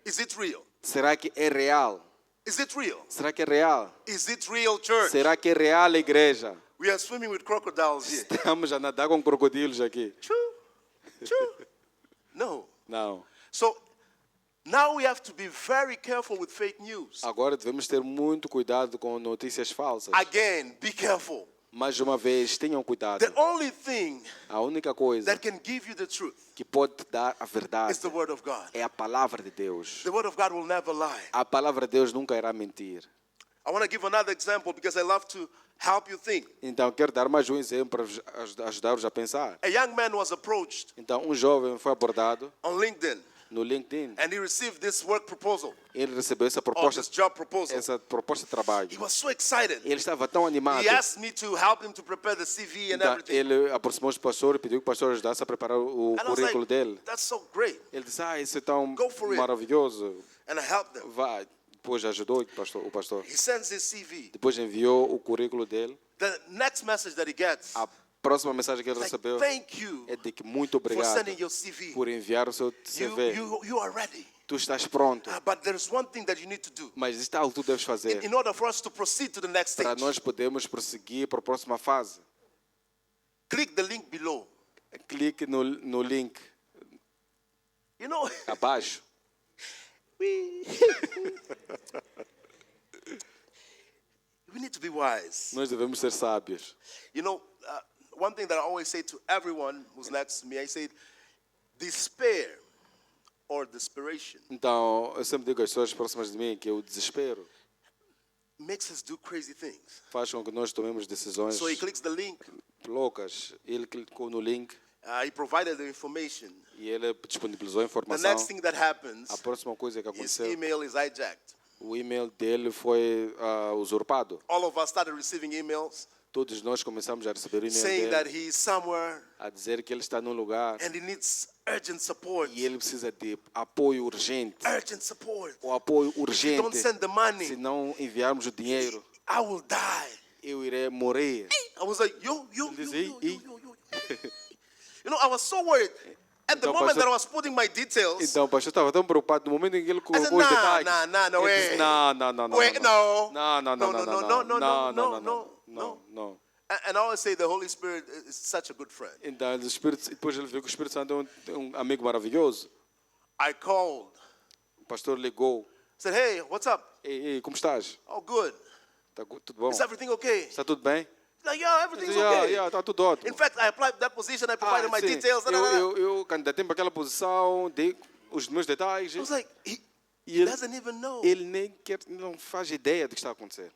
Is it real? Será que é real? Is it real? Será que é real? Is it real, church? Será que é real, igreja? We are swimming with crocodiles here. Estamos a nadar com crocodilos aqui. True. True. No. Não. So now we have to be very careful with fake news. Agora devemos ter muito cuidado com notícias falsas. Again, be careful. Mais uma vez, tenham cuidado. The only thing A única coisa that can give you the truth que pode dar a is verdade the Word of God. é a palavra de Deus. The Word of God will never lie. A palavra de Deus nunca irá mentir. I want to give another example because I love to help you think. Então, quero dar mais um exemplo para ajudar-vos a pensar. A young man was approached Então, um jovem foi abordado on LinkedIn no LinkedIn. and he received this work proposal, Ele recebeu essa or proposta, this job proposal. de He trabalho. was so excited. Ele estava tão animado. He asked me to help him to prepare the CV and Então, everything. ele aproximou-se do pastor e pediu que o pastor ajudasse a preparar o And I was currículo like, dele. that's so great. Ele disse, isso é tão Go for it. maravilhoso. And I helped them. Vai. Depois ajudou o pastor. He sends his CV. Depois enviou o currículo dele. The next message that he gets, A próxima mensagem que ele like, recebeu thank you é de que muito for obrigado sending your CV. por enviar o seu You, CV. you are ready. Tu estás pronto. But there's one thing that you need to do. Mas existe algo que tu deves fazer In order for us to proceed to the next para stage, nós podermos prosseguir para a próxima fase. click the link below. Clique no link You know, abaixo. we need to be wise. Nós devemos ser sábios. You know, one thing that I always say to everyone who's next to me, I say, despair or desperation Então, eu sempre digo às pessoas próximas de mim que o desespero makes us do crazy things. faz com que nós tomemos decisões So he clicks the link. loucas. Ele clicou no link He provided the information. e ele disponibilizou a The informação. next thing that happens, A próxima coisa que his aconteceu, email is hijacked. o e-mail dele foi usurpado. All of us started receiving emails Todos nós começamos a receber o e-mail saying that dele he's somewhere a dizer que ele está num lugar and he needs urgent support. e ele precisa de apoio urgente. Urgent support. O apoio If you don't urgente. send the money, Se não enviarmos o dinheiro, I will die. eu irei morrer. I was like, yo. You know, I was so worried. At the Então, moment pastor- that I was putting my details, Então o pastor estava tão preocupado no momento em que ele I colocou said, os nah, detalhes. no Ele way. disse, não. Wait, no. Não. And I always say the Holy Spirit is such a good friend. Então, depois ele viu que o Espírito Santo é um amigo maravilhoso. I called, O pastor ligou. said, hey, what's up? Ei, como estás? Oh, good. Tudo bom? Is everything okay? Está tudo bem? Like, yeah, everything's okay. Está tudo ótimo. In fact, I applied for that position, I provided my sim. details. Eu candidatei para aquela posição, dei os meus detalhes. I was like, he E doesn't even know. ele nem não faz ideia do que está a acontecer.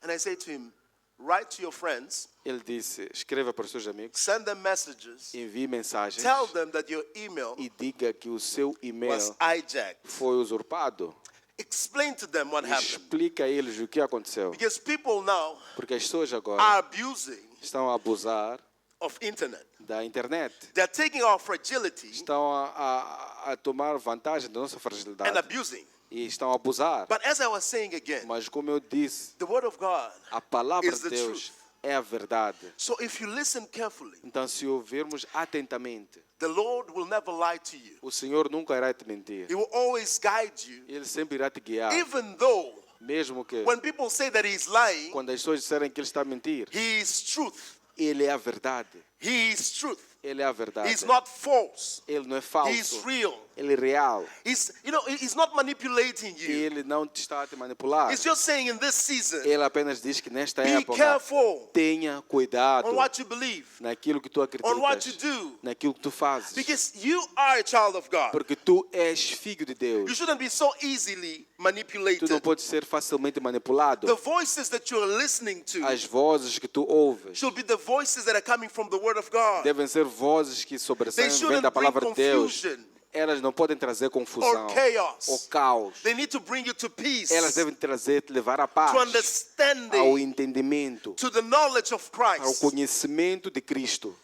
And I say to him, write to your friends, Ele disse, escreva para os seus amigos, send them messages, envie mensagens tell them that your email e diga que o seu e-mail was hijacked. foi usurpado. Explain to them what happened. Explica a eles o que aconteceu. Because people now Porque as pessoas agora are abusing estão a abusar of internet. da internet. They're taking our fragility Estão a tomar vantagem da nossa fragilidade. and abusing. E estão a abusar. But as I was saying again, Mas como eu disse, the word of God a palavra is de the Deus truth. é a verdade. So if you listen carefully, Então, se ouvirmos atentamente, the Lord will never lie to you. o Senhor nunca irá te mentir. He will always guide you, Ele sempre irá te guiar. even though Mesmo que when people say that he's lying, quando as pessoas disserem que Ele está a mentir, he is truth. Ele é a verdade. He is truth. Ele é a verdade. He's not false. Ele não é He's falso. real. Ele é real. He's not manipulating you. Ele não te está a te manipular. He's just saying in this season, Ele apenas diz que nesta be época careful tenha cuidado on what you believe, naquilo que tu on what you acreditas, do, naquilo que tu fazes. because you are a child of God. Porque tu és filho de You Deus. shouldn't be so easily Tu não manipulated. podes ser facilmente manipulado. The voices that you're listening to As vozes que tu ouves should be the voices that are coming from the Word of God. devem ser vozes que They sobressaem, vêm shouldn't da bring palavra de Deus. confusion Elas não podem trazer confusão or chaos. ou caos. They need to bring you to peace, Elas devem te levar à paz, to ao understanding, entendimento, to the knowledge of ao Christ. conhecimento de Cristo.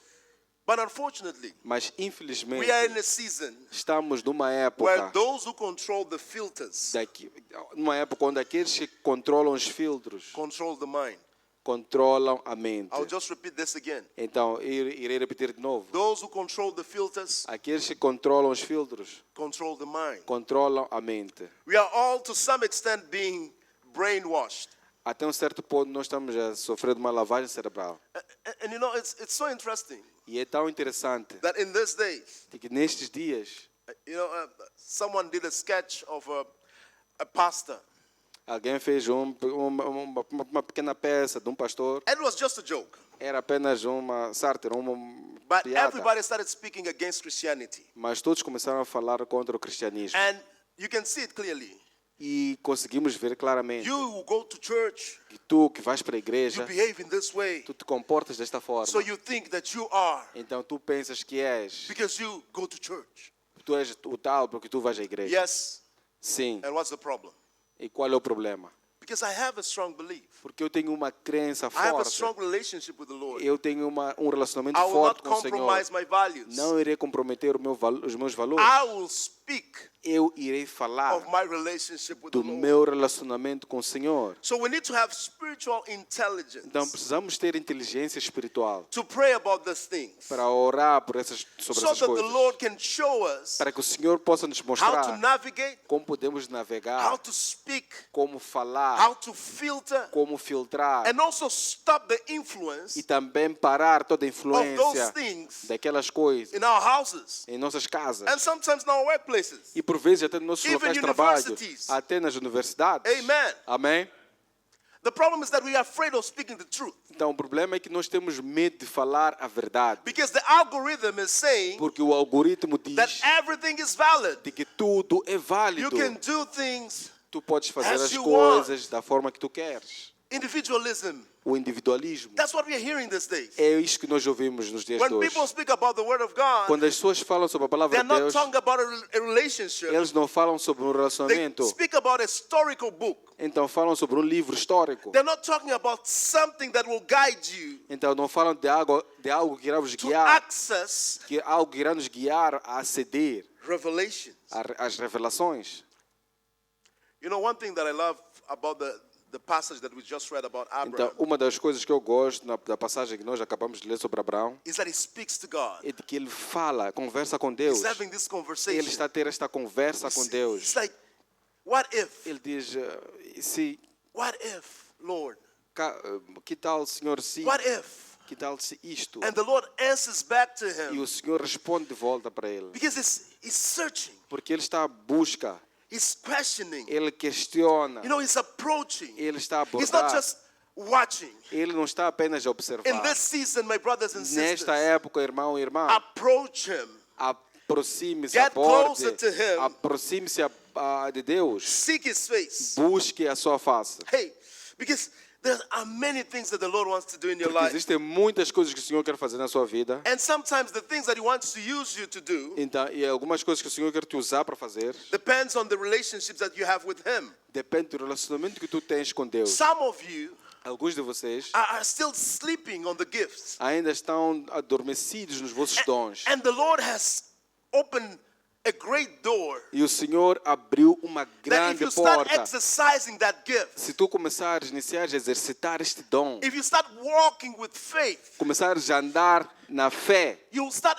But unfortunately, Mas, infelizmente, we are in a season estamos numa where época, those who control the filters numa época onde aqueles que controlam os filtros control the mind. controlam a mente. I'll just repeat this again. Então, irei repetir de novo. Those who control the filters Aqueles que controlam os filtros control the mind. controlam a mente. We are all, to some extent, being brainwashed. Até um certo ponto, nós estamos a sofrer de uma lavagem cerebral. And you know, it's so interesting E é tão interessante that in these days, que nestes dias, you know, someone did a sketch of a pastor. alguém fez uma pequena peça de um pastor. And it was just a joke. Era apenas uma sátira, uma But piada. everybody started speaking against Christianity. Mas todos começaram a falar contra o cristianismo. And you can see it clearly. E conseguimos ver claramente You who go to church, que tu que vais para a you igreja, behave in this way. tu te comportas desta forma. So you think that you are Então tu pensas que és, because you go to church. tu és o tal, porque tu vais à igreja. Yes. Sim. And what's the problem? E qual é o problema? Because I have a strong belief. Porque eu tenho uma crença I have a forte. strong relationship with the Lord. Eu tenho um relacionamento I will forte not com o Senhor. compromise my values. Não irei comprometer os meus valores. I will speak Eu irei falar of my relationship with the do Lord. meu relacionamento com o Senhor. So we need to have spiritual intelligence Então precisamos ter inteligência espiritual to pray about these things para orar sobre so essas that the coisas. Lord can show us Para que o Senhor possa nos how to mostrar navigate, como podemos how navegar, to speak, como falar, how to filter, como filtrar and also stop the influence e também parar toda a of those influência things daquelas coisas in our houses em nossas casas. and sometimes in our workplaces. E por vezes até nos nossos Even locais de trabalho, universities. até nas universidades. Amen. Amém? The problem is that we are afraid of speaking the truth Então o problema é que nós temos medo de falar a verdade. because the algorithm is saying Porque o algoritmo diz that everything is valid. de que tudo é You válido. can do things. Tu podes fazer as as you coisas da forma que tu queres. Individualism. O individualismo. That's what we are hearing these days. É isso que nós ouvimos nos dias de When hoje. people speak about the Word of God, Quando as pessoas falam sobre a palavra they're de not Deus, talking about a relationship. eles não falam sobre um They relacionamento. speak about a historical book. Então falam sobre um livro histórico. They're not talking about something that will guide you Então não falam de algo que irá vos to guiar, access que algo que irá nos guiar a aceder revelations. às revelações. You know, one thing that I love about the passage that we just read about Então, Abraham uma das coisas que eu gosto da passagem que nós acabamos de ler sobre Abraão is that he speaks to God. é de que ele fala, conversa com Deus. He's having this conversation. Ele está a ter esta conversa com Deus. It's like, what if? Ele diz, se, What if, Lord? que tal, Senhor, se, What if? que tal se isto? And the Lord answers back to E him o Senhor responde de volta para ele. because he's searching. Porque ele está à busca, He's questioning. ele questiona, You know, he's approaching. ele está a He's not abordar. just watching. Ele não está apenas a In observar. this season, my brothers and Nesta sisters, época, irmão e irmã, approach him. aproxime-se, Get aborde, closer to him. aproxime-se de Deus, Seek his face. busque a sua face. Hey, because there are many things that the Lord wants to do in your Porque life. existem muitas coisas que o Senhor quer fazer na sua vida. And sometimes the things that he wants to use you to do Então, e algumas coisas que o Senhor quer te usar para fazer, depends on the relationships that you have with him. depende do relacionamento que tu tens com Deus. Some of you Alguns de vocês are still sleeping on the gifts. ainda estão adormecidos nos vossos dons. And the Lord has opened a great door E o Senhor abriu uma that if grande you start porta. exercising that gift, Se tu iniciares a exercitar este dom, if you start walking with faith, começares a andar na fé, you'll start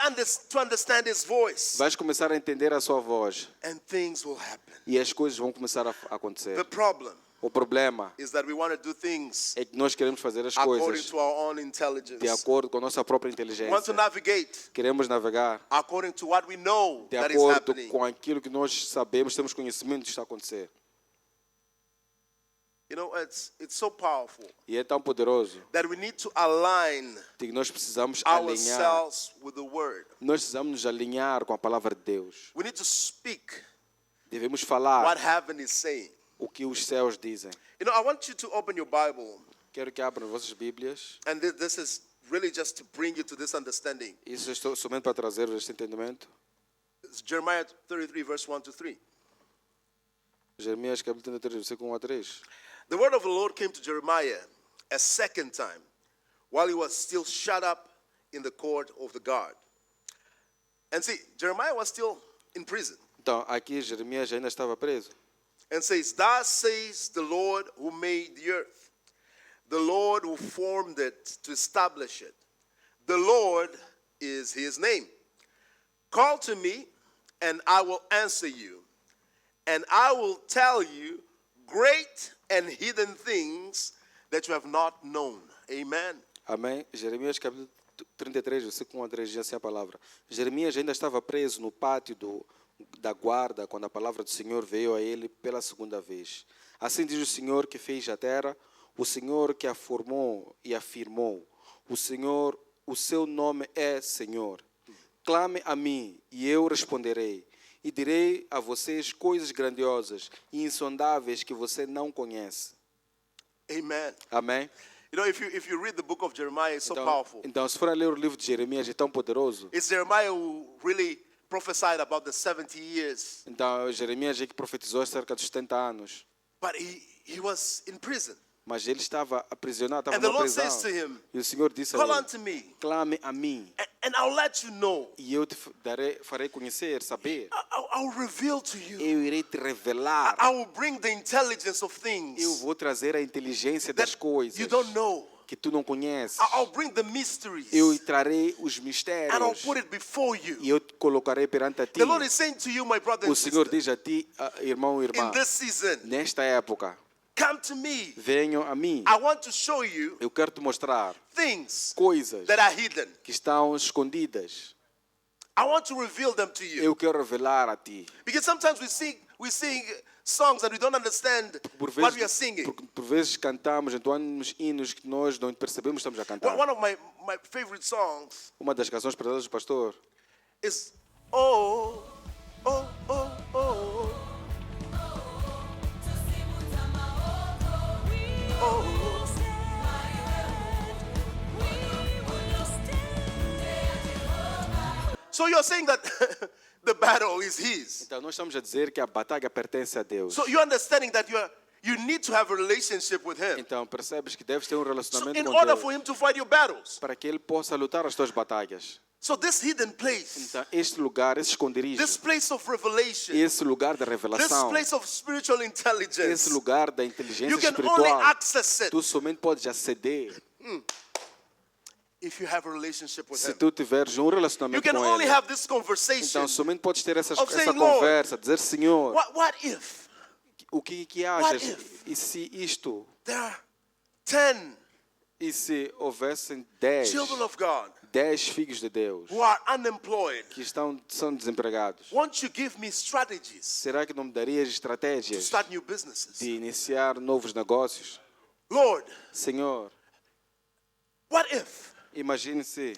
to understand his voice vais começar a entender a sua voz. and things will happen. E as coisas vão começar a acontecer. The problem O problema is that we want to do things é que nós queremos fazer as according coisas to our own de intelligence. acordo com a nossa própria We want to inteligência. navigate Queremos navegar according to what we know de that is acordo happening. com aquilo que nós sabemos, temos conhecimento que está a acontecer. You know, it's so powerful E é tão poderoso that we need to align que nós precisamos alinhar. ourselves with the word. Nós precisamos nos alinhar com a palavra de Deus. We need to speak Devemos what falar heaven is saying. o que os céus dizem. You know, I want you to open your Bible, Quero que abram vossas Bíblias. and this is really just to bring you to this understanding. Isso estou somente para trazer este entendimento. It's Jeremiah 33, verse 1 to 3. Jeremias capítulo 33, versículo 1 a 3. The word of the Lord came to Jeremiah a second time while he was still shut up in the court of the guard. And see, Jeremiah was still in prison. Então, aqui Jeremias ainda estava preso. And says, thus says the Lord who made the earth, the Lord who formed it to establish it. The Lord is his name. Call to me, and I will answer you, and I will tell you great and hidden things that you have not known. Amen. Amém? Jeremias capítulo 33, versículo 1 a 3, diz assim a palavra. Jeremias ainda estava preso no pátio da guarda quando a palavra do Senhor veio a ele pela segunda vez. Assim diz o Senhor que fez a terra, o Senhor que a formou e afirmou. O Senhor, o seu nome é Senhor. Clame a mim e eu responderei. E direi a vocês coisas grandiosas e insondáveis que você não conhece. Amen. Amém? You know, if you read the book of Jeremiah, it's so powerful. Então, se for a ler o livro de Jeremias, é tão poderoso. It's Jeremiah who really prophesied about the 70 years, Então, Jeremias é que profetizou acerca dos 70 anos. but he was in prison. Mas ele estava aprisionado, estava And the numa Lord prisão. says to him, E o Senhor disse a call ele, unto me, clame a mim, and I'll let you know. e eu te farei conhecer, saber. I'll reveal to you. Eu irei te revelar. I will bring the intelligence of Eu things vou trazer a inteligência das that coisas you don't know. que tu não conheces. I'll bring the mysteries, Eu trarei os and I'll mistérios put it before e you. eu te colocarei perante a ti. The Lord is saying to you, my brother O and Senhor sister, diz a ti, irmão e irmã, in this season, nesta época, come to me. venham a mim. I want to show you Eu quero te mostrar things coisas that are hidden. que estão escondidas. I want to reveal them to you. Eu quero revelar a ti. Because sometimes we sing songs and we don't understand Por what we are vezes, singing. por vezes cantamos, entoamos hinos que nós não percebemos que estamos a cantar. One of my favorite songs Uma das canções prediletas do pastor is Oh, oh, oh, oh, oh. So you're saying that the battle is His. Então nós estamos a dizer que a batalha pertence a Deus. So you're understanding that you need to have a relationship with Him. Então percebes que deves ter um So relacionamento in com order Deus for Him to fight your battles. para que Ele possa lutar as tuas batalhas. So this hidden place, Então este lugar, esse esconderijo, this place of revelation, esse lugar da this revelação, place of spiritual esse intelligence, lugar da inteligência you can only espiritual, access it tu somente podes aceder if you have a relationship with se Him. tu tiveres um You relacionamento can com only Ele. have this conversation. Então somente podes ter essa of saying, Lord, conversa, dizer, Senhor, What if o que What achas? if? E se isto? there are 10 E se houvessem 10 children of God filhos de Deus who are unemployed? que são desempregados? Won't you give me strategies Será que não me darias to estratégias start new businesses? de iniciar novos negócios? Lord, Senhor, what if imagine se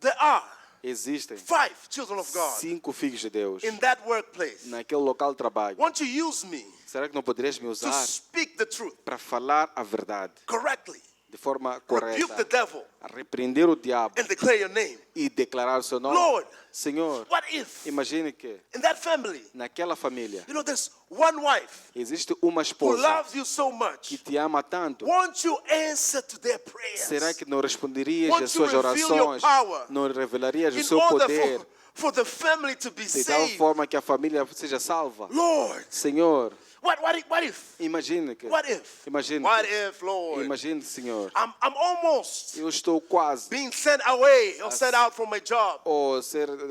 there are existem 5 children of God 5 filhos de Deus in that workplace? naquele local de trabalho. Won't you use me Será que não poderias me to usar speak the truth para falar a verdade correctly, de forma rebuke the correta, devil, a repreender o diabo and declare your name? e declarar o seu nome? Lord, Senhor, what if imagine que in that family, naquela família there's one wife existe uma who esposa loves you so que much? te ama tanto. Won't you answer to their prayers? Será que não responderias Won't às you suas reveal your orações? power Não revelarias o in seu order poder for the family to be de tal saved? forma que a família seja salva? Lord, Senhor, what if? imagine que, What if? imagine, What que, if, Lord? imagine, Senhor, I'm almost eu estou quase being sent away or sent out from my job. ou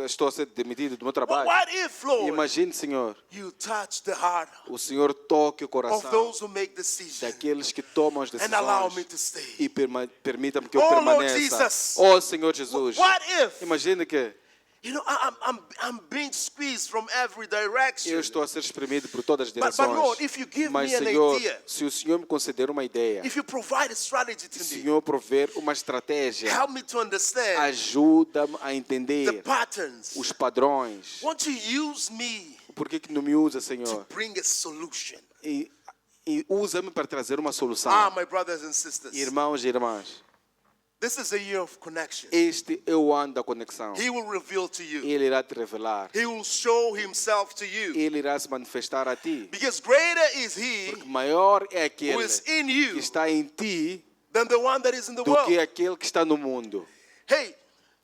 estou a ser demitido do meu trabalho. What if, Lord, Imagine, Senhor, you touch the heart o Senhor toque o of coração those who make decisions daqueles que tomam as and allow me decisões to stay? e permita-me que eu Oh, Lord permaneça. Jesus. Oh, Senhor Jesus, What if? imagine que I'm being squeezed from every direction. eu estou a ser espremido por todas as But direções. Lord, if you give Mas, me an Senhor, idea, se o Senhor me conceder uma ideia, if you provide a strategy to se o me, Senhor prover uma estratégia, help me to understand ajuda-me a the entender patterns. os padrões. Won't you use me Por que não me usa, to Senhor? bring a solution? E usa-me para trazer uma solução. My brothers and sisters, Irmãos e irmãs, this is a year of connection. este é o ano da conexão. He will reveal to you. Ele irá te revelar. He will show himself to you. Ele irá se manifestar a ti. Because greater is he Porque maior é who aquele is in que you está em ti than the one that is in the do world. que aquele que está no mundo. Hey,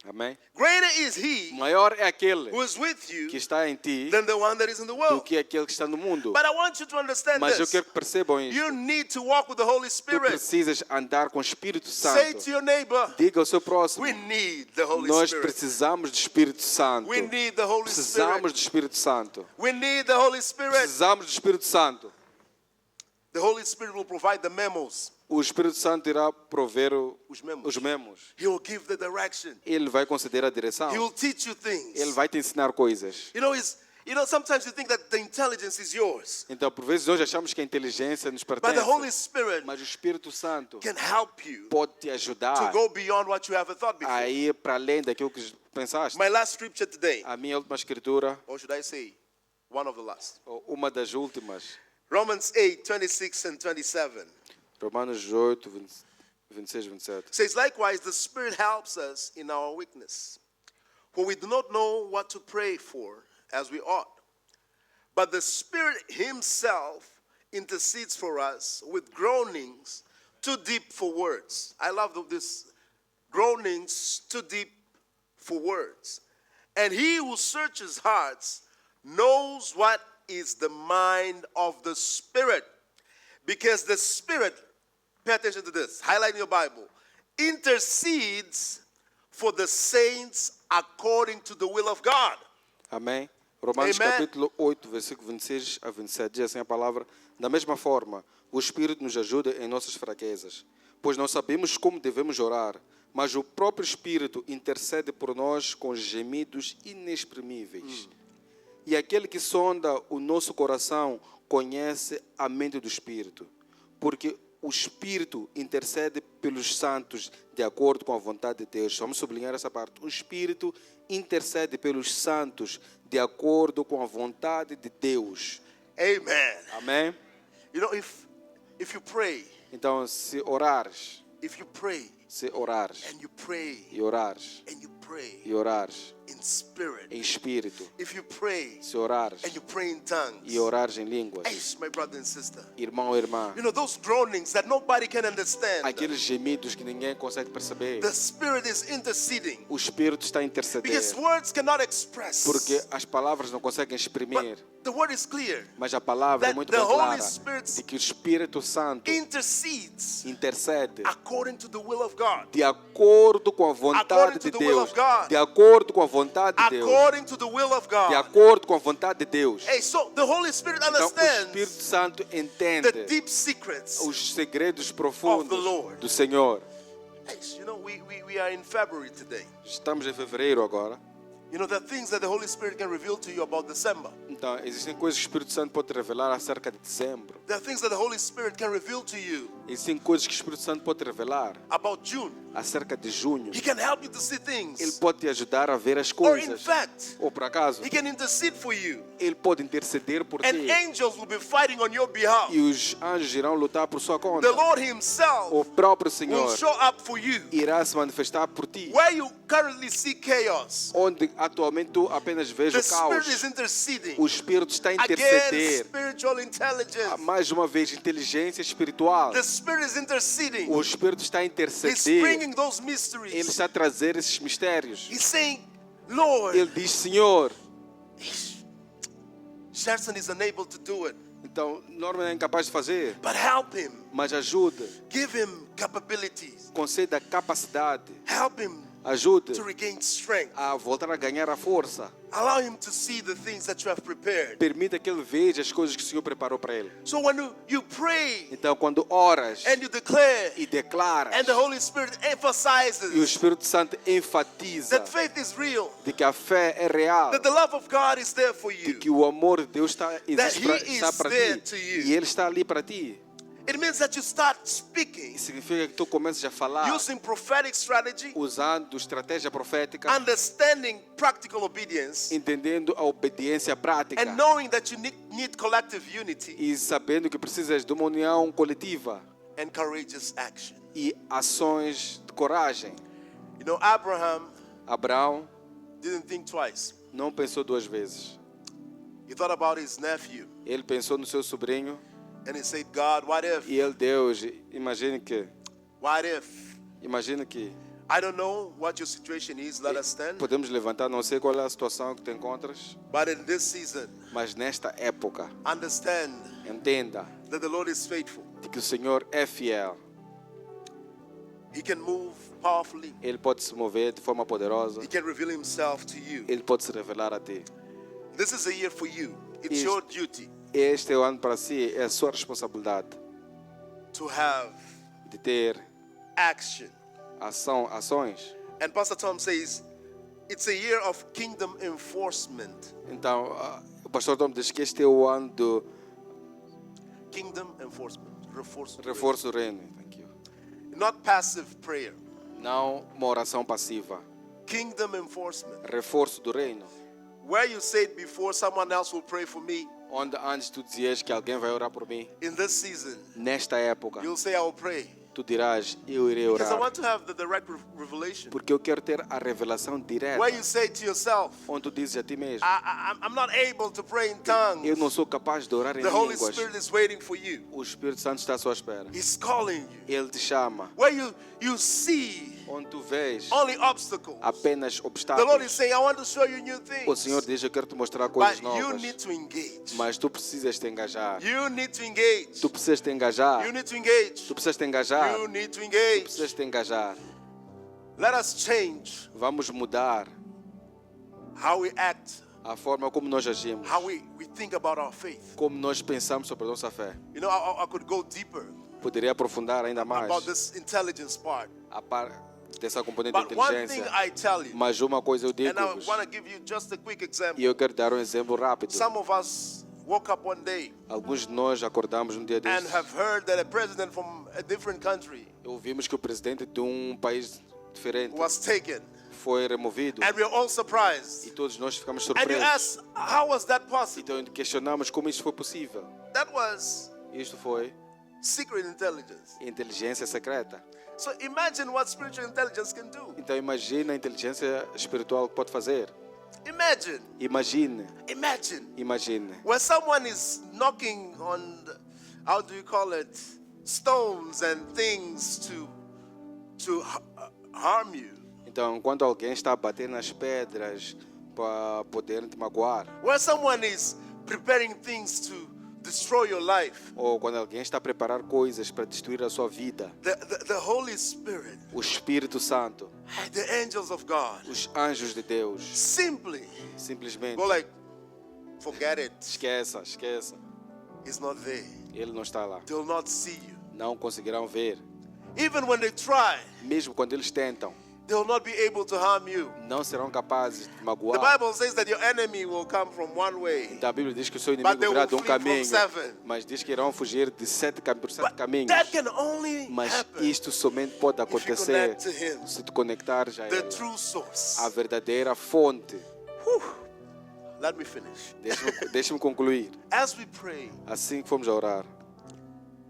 Amém? greater is he Maior é aquele who is with you que está em ti than the one that is in the do world. que aquele que está no mundo. But I want you to understand Mas eu this. quero que percebam isto. You need to walk with the Holy Tu Spirit. precisas andar com o Espírito Say Santo. to your neighbor, Diga ao seu próximo. we need the Holy Nós Spirit. precisamos do Espírito Santo. We need the Holy Precisamos Spirit. do Espírito Santo. We need the Holy Spirit. Precisamos do Espírito Santo. The Holy Spirit will provide the memos. O Espírito Santo irá prover Os memos. os memos. He will give the direction. Ele vai conceder a He direção. will teach you things. Ele vai te ensinar coisas. Sometimes you think that the intelligence is yours. Então, por vezes, nós achamos que a inteligência nos But pertence. the Holy Spirit Mas o Espírito Santo can help you pode te to ajudar go beyond what you ever thought before. a ir para além daquilo que pensaste. My last scripture today, A minha última escritura, or should I say, one of the last. ou uma das últimas, Romans 8, 26 and 27. Romanos 8, 26, 27. Says, likewise, the Spirit helps us in our weakness. For we do not know what to pray for as we ought. But the Spirit Himself intercedes for us with groanings too deep for words. I love this. Groanings too deep for words. And He who searches hearts knows what is the mind of the Spirit. Because the Spirit, pay attention to this, highlight in your Bible, intercedes for the saints according to the will of God. Amém? Romanos Amen. capítulo 8, versículo 26 a 27, diz assim a palavra: da mesma forma, o Espírito nos ajuda em nossas fraquezas, pois não sabemos como devemos orar, mas o próprio Espírito intercede por nós com gemidos inexprimíveis. E aquele que sonda o nosso coração conhece a mente do Espírito, porque o Espírito intercede pelos santos de acordo com a vontade de Deus. Vamos sublinhar essa parte. O Espírito intercede pelos santos de acordo com a vontade de Deus. Amen. Amém? You know, if you pray, Então, se orares, and you pray, e orares, and you pray e orares in spirit, em espírito, if you pray se orares and you pray in tongues, e orares em línguas, hey, my brother and sister, irmão ou irmã, you know, those groanings that nobody can understand, aqueles gemidos que ninguém consegue perceber, the Spirit is interceding. o Espírito está a interceder, Because words cannot express. porque as palavras não conseguem exprimir, But the word is clear. mas a palavra é That muito the bem Holy clara Spirit de que o Espírito Santo intercedes intercede according to the will of God. de acordo com a vontade According to de the will Deus, of God. de acordo com a vontade de Deus, According to the will of de God. acordo com a vontade de Deus. Hey, so the Holy Spirit Então, o Espírito understands Santo the entende deep secrets. os segredos of profundos the Lord. do Senhor. Hey, you know, we are in February today. Estamos em fevereiro agora. You know, there are things that the Holy Spirit can reveal to you about December. Então, existem coisas que o Espírito Santo pode revelar acerca de dezembro. There are things that the Holy Spirit can reveal to you Existem coisas que o Espírito Santo pode revelar about June. acerca de junho. He can help you to see Ele things. pode te ajudar a ver as Or in coisas. fact, Ou por acaso, He can intercede for you. Ele pode interceder por And ti. angels will be fighting on your behalf. E os anjos irão lutar por sua conta. The Lord Himself O próprio will Senhor show up for you. irá se manifestar por ti. Where you currently see chaos, Onde atualmente tu apenas vês the o caos, Spirit is interceding. o Espírito está a Again, interceder. spiritual intelligence. Mais uma vez, inteligência espiritual. The Spirit is interceding. O Espírito está a He's interceder. bringing those Ele mysteries. está a trazer esses mistérios. He's saying, Lord, Ele diz, Senhor. Sherson is unable to do it, Então, Norman é incapaz de fazer, but help him. mas ajuda. Give him capabilities. Conceda capacidade. Help him Ajude to regain strength. a voltar a ganhar a força. Allow him to see the things that you have prepared. Permita que ele veja as coisas que o Senhor preparou para ele. So when you pray Então, quando oras and you declare, e declaras, and the Holy Spirit e o emphasizes Espírito Santo enfatiza that faith is real, de que a fé é real, that the love of God is there for de you, que o amor de Deus That está He para is there ti, to you. e Ele está ali para ti. it means that you start speaking Significa que tu começas a falar using prophetic strategy, usando estratégia profética, understanding practical obedience, entendendo a obediência prática and knowing that you need collective unity e sabendo que precisas de uma união coletiva and courageous action. e ações de coragem. You know, Abraham Abraão didn't think twice. não pensou duas vezes. He thought about his nephew Ele pensou no seu sobrinho and he said, God, what if? e ele, Deus, imagine que I don't know what your situation is, let us stand. podemos levantar, não sei qual é a situação que te encontras, But in this season, mas nesta época, understand entenda that the Lord is faithful. de que o Senhor é fiel. He can move powerfully. Ele pode se mover de forma poderosa. He can reveal himself to you. Ele pode se revelar a ti. This is a year for you. It's Yes. your duty Este é o ano para si, é a sua responsabilidade to have de ter action. ações. And Pastor Tom says, it's a year of kingdom enforcement. Então, o pastor Tom diz que este é o ano do Kingdom enforcement. reforço do reino. Thank you. Not passive prayer. Não uma oração passiva. Kingdom enforcement. Reforço do reino. Where you said before, someone else will pray for me. Onde antes tu dizias que alguém vai orar por mim, In this season, nesta época, you'll say, I will pray. tu dirás, eu irei Because I orar. want to have the direct revelation. Porque eu quero ter a revelação direta. Where you say to yourself, Onde tu dizes a ti mesmo, I'm not able to pray in eu não tongues. sou capaz de orar em The Holy línguas. Spirit is waiting for you. O Espírito Santo está à sua espera. He's calling you. Ele te chama. Where you see Onde tu vês only obstacles. apenas The Lord is obstáculos. saying, I want to show you new O things. Senhor diz, eu quero te mostrar coisas But you novas. need to engage. Mas tu precisas te engajar. You need to engage. Tu precisas te engajar. You need to engage. Tu precisas te engajar. You need to Tu engage. precisas te engajar. Let us change Vamos mudar how we act, a forma como nós agimos. how we think about our faith. Como nós pensamos sobre a nossa fé. You know, I could go deeper Poderia aprofundar ainda mais about this intelligence part. a par dessa componente de But one thing inteligência. I tell you, Mas uma coisa eu and I digo-vos, want to give you just a quick e example. eu quero dar um exemplo rápido. Some of us woke up one day Alguns de nós acordamos um dia and desses have heard that a president from a different country e ouvimos que o presidente de um país diferente was taken. foi removido And we're all e surprised. todos nós ficamos And you surpresos. ask, how was that possible? Então questionamos como isso foi possível. That was Isto foi secret intelligence. inteligência secreta. So imagine what spiritual intelligence can do. Então imagina a inteligência espiritual que pode fazer. Imagine, Imagine, imagine. Where someone is knocking on, how do you call it, stones and things to harm you. Então, quando alguém está a bater nas pedras para poder te magoar, Where someone is preparing things to destroy your life. ou quando alguém está a preparar coisas para destruir a sua vida, The Holy Spirit, o Espírito Santo, the angels of God, os anjos de Deus, simply simplesmente go like, forget it. esqueça. He's not there. Ele não está lá. They will not see you. Não conseguirão ver. Even when they try, Mesmo quando eles tentam, they will not be able to harm you. não serão capazes de The magoar. Bible says that your enemy will come from one way, Então a Bíblia diz que o seu but inimigo they virá will de um flee from caminho, seven. mas diz que irão fugir de por sete But caminhos. that can only Mas happen isto somente pode if you acontecer connect to Him, se te conectares a the Ele, true source. a verdadeira fonte. Let me finish. Deixa-me concluir. As we pray, Assim que fomos a orar,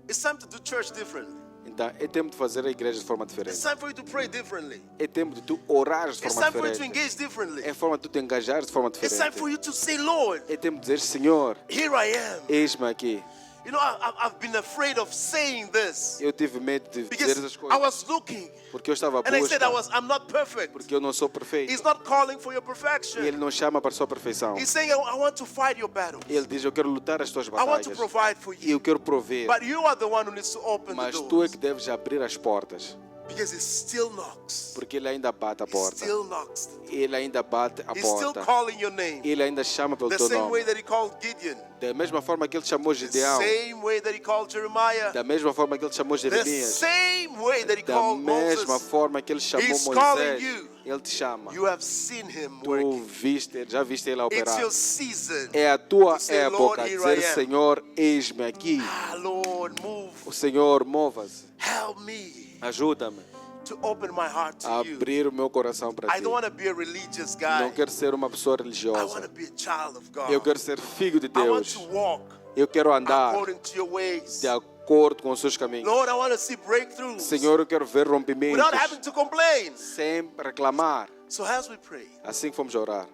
it's time to do church differently. então é tempo de fazer a igreja de forma It's diferente. time for you to pray differently. É tempo de tu orares de It's forma time for you to diferente. engage differently. É forma de tu te engajares de forma It's time diferente. for you to say, Lord, É tempo de dizer, Senhor, here I am. eis-me aqui. You know, I've been afraid of saying this Eu tive medo de dizer because essas I coisas, was looking porque eu estava à and I said busca, I'm not perfect. porque eu não sou perfeito. He's not calling for your E perfection. Ele não chama para a sua perfeição. He's saying, I want to fight your battles. Ele diz, eu quero lutar as tuas I want to batalhas. provide for E eu you. quero prover. But you are the one who needs to open the Mas tu é doors que deves abrir as portas. because he still knocks. Porque Ele ainda bate a He porta. still knocks. Ele ainda bate a He's still porta. calling your name. Ele ainda chama pelo The teu same nome. way that he called Gideon. Da mesma forma que Ele chamou The Gideão. same way that he called Jeremiah. Da mesma forma que Ele chamou The Jeremias. same way that he Da called mesma Moses. forma que Ele chamou He's calling Moisés. you. Ele te chama. You have seen him Tu working. já viste Ele a It's operar. your season. É a tua to say, época Lord, de here I dizer, am. Senhor, eis-me aqui. Ah, Lord, move. O Senhor, mova-se. Help me Ajuda-me to open my heart a to you. abrir o meu coração para I ti. don't want to be a religious Não guy. quero ser uma pessoa I want religiosa. to be a child of God. Eu quero ser filho de I want Deus. to walk Eu quero andar according to your ways. de acordo com os seus caminhos. Lord, I want to see breakthroughs Senhor, eu quero ver without rompimentos having to complain. sem reclamar. So as we pray, Assim que fomos a orar.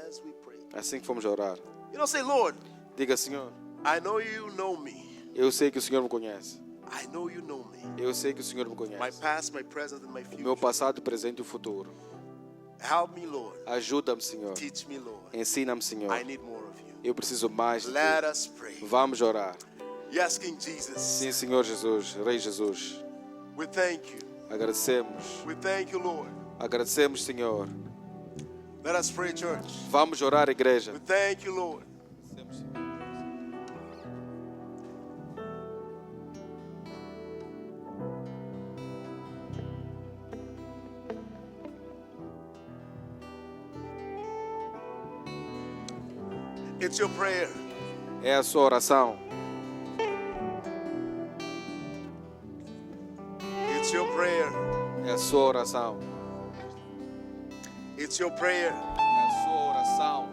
as we pray, Assim que fomos a orar. you know, say, Lord, Diga, Senhor, I know you know me. eu sei que o Senhor me conhece. I know you know me. Eu sei que o Senhor me My conhece. past, my present, and my O meu future. passado, presente e o futuro. Help me, Lord. Ajuda-me, Senhor. Teach me, Lord. Ensina-me, Senhor. I need more of you. Eu preciso mais de Let ti. us pray. Vamos orar. Yes, King Jesus. Sim, Senhor Jesus, Rei Jesus. We thank you. Agradecemos. We thank you, Lord. Agradecemos, Senhor. Let us pray, church. Vamos orar, igreja. We thank you, Lord. It's your prayer. É a sua oração. It's your prayer. É a sua oração. It's your prayer. É a sua oração.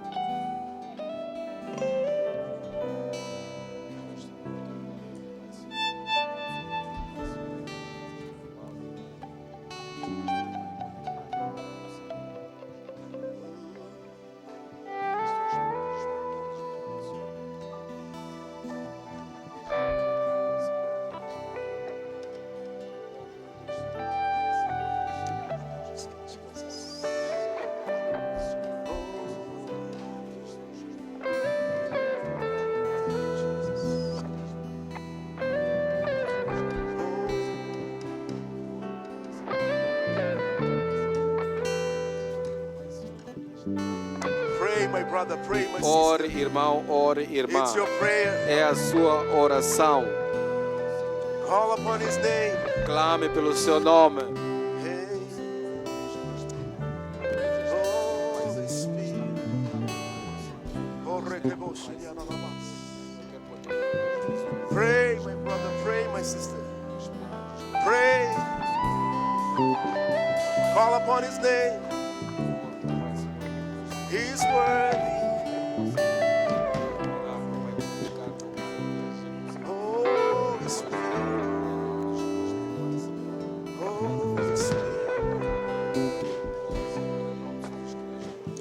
brother. Pray, my Ore, sister. irmão, ore, irmã. It's your prayer. É a sua oração. Call upon His name. Clame pelo seu nome. Hey. Holy Spirit. Pray, my brother. Pray, my sister. Pray. Call upon His name. He's worthy. Holy Spirit. Holy Spirit.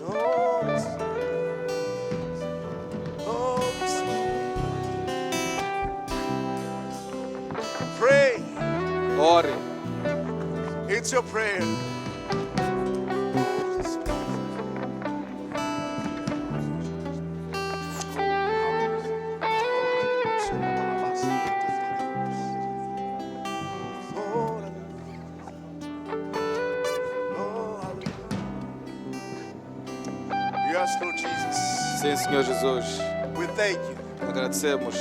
Holy Spirit. Holy Spirit. Pray. Ore. It's your prayer. Yes, Lord Jesus. Sim, Senhor Jesus. We thank you. Agradecemos.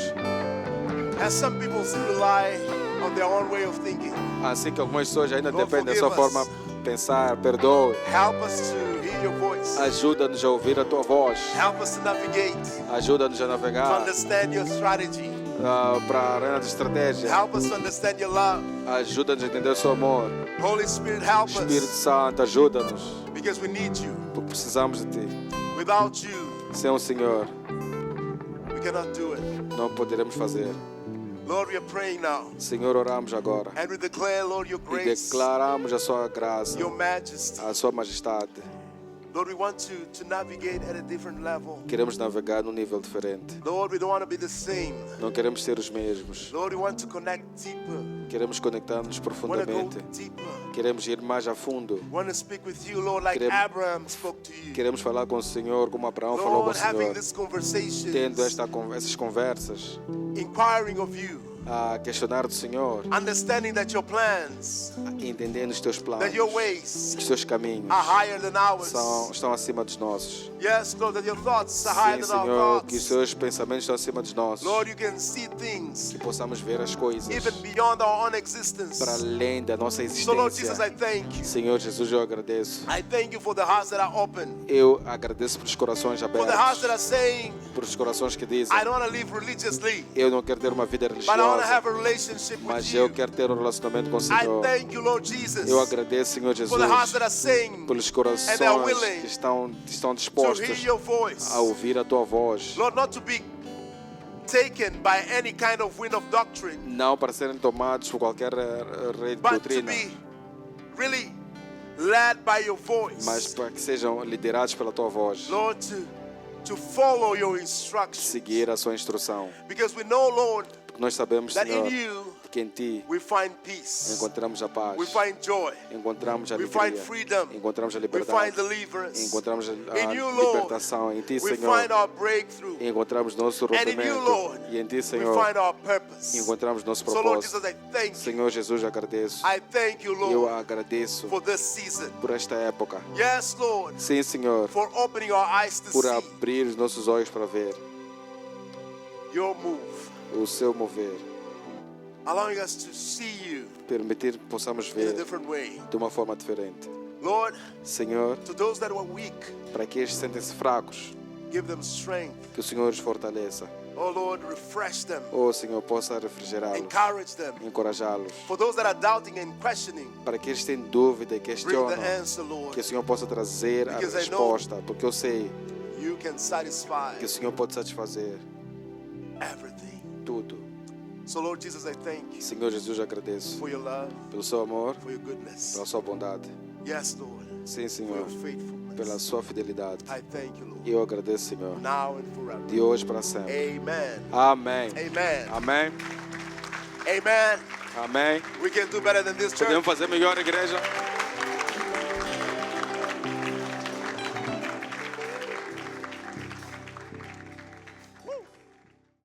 As some people still rely on their own way of thinking, Assim que algumas pessoas ainda Lord, dependem da sua forgive forma us. de pensar, perdoe. help us to hear your voice. Ajuda-nos a ouvir a tua voz. Help us to navigate, Ajuda-nos a to navegar understand your strategy. para a arena de estratégia. Help us to understand your love. Ajuda-nos a entender o seu amor. Holy Spirit, help Espírito us Santo, ajuda-nos. because we need you. Porque precisamos de ti. Without you, Sem o Senhor, we cannot do it. não poderemos fazer. Lord, we are praying now. Senhor, oramos agora. And we declare, Lord, your E grace, declaramos a sua graça, your majesty. a sua majestade. Lord, we want to navigate at a different level. Queremos navegar num nível diferente. Lord, we don't want to be the same. Não queremos ser os mesmos. Lord, we want to connect deeper. Queremos conectar-nos We want to go profundamente. deeper. Queremos ir mais a fundo. We want to speak with you, Lord, like Queremos- Abraham spoke to you. Queremos falar com o Senhor como Abraão falou com o Lord, having Senhor. this conversation, Tendo essas conversas, inquiring of you, a questionar do Senhor, understanding that your plans, entendendo os teus planos, that your ways os teus caminhos are higher than ours. estão acima dos nossos. Yes, Lord, that your thoughts are higher Sim, than our Senhor, que os thoughts. seus pensamentos estão acima dos nossos. Lord, you can see things Que possamos ver as coisas even beyond our own existence. para além da nossa So, Lord Jesus, I existência. thank you. Senhor Jesus, eu agradeço. I thank you for the hearts that are open, Eu agradeço pelos corações for the hearts that abertos, are saying, pelos corações que dizem: I don't want to live religiously, eu não quero ter uma vida but I want to have religiosa, a relationship with mas you. eu quero ter um relacionamento com o I Senhor. thank you, Lord Jesus, Eu agradeço, Senhor for the hearts Jesus, that are saying pelos and corações they are willing que estão to dispostos hear your voice. a ouvir a tua voz, Lord, not to be taken by any kind of wind of doctrine, não para serem tomados por qualquer rei de but to doutrina, be really led by your mas voice. para que sejam liderados pela tua voz, Lord, to follow your instructions. seguir a sua instrução. Because we know, Lord, Porque nós sabemos, that Senhor, in you que em ti we find peace, encontramos a paz, we find joy, encontramos a we find alegria, freedom, encontramos a we find liberdade, deliverance. encontramos a In you, Lord, libertação. Em ti, we Senhor, find our breakthrough. encontramos nosso And in you, rompimento. Lord, E em ti, we Senhor, find our purpose. encontramos nosso So, Lord Jesus, propósito. I thank you. Senhor Jesus, eu agradeço. I thank you, Eu Lord, agradeço for this season. por esta época. Yes, Lord, Sim, Senhor, for opening our eyes to por see abrir os nossos olhos para ver your move, o seu mover. allowing us to see you Permitir que possamos in a ver different way. de uma forma diferente. Lord, Senhor, to those that were weak, para aqueles que sentem-se fracos, give them strength. que o Senhor os fortaleça. Oh, Lord, refresh them, Oh, Senhor, possa refrigerá-los, encourage them. encorajá-los. For those that are doubting and questioning, Para aqueles que têm dúvida e bring questionam, the answer, Lord. que o Senhor possa trazer a Because I know resposta, porque eu sei You can satisfy que o Senhor pode satisfazer everything. tudo. So, Lord Jesus, I thank you Senhor Jesus, eu agradeço for your love, pelo seu amor, for your goodness. pela sua bondade. Yes, Lord, Sim, for Senhor, your faithfulness. pela sua fidelidade. I thank you, Lord, E eu agradeço, Senhor, now and forever. de hoje para sempre. Amen. Amém. Amen. Amém. Amen. Amém. We can do better than this, church. Podemos fazer melhor, igreja?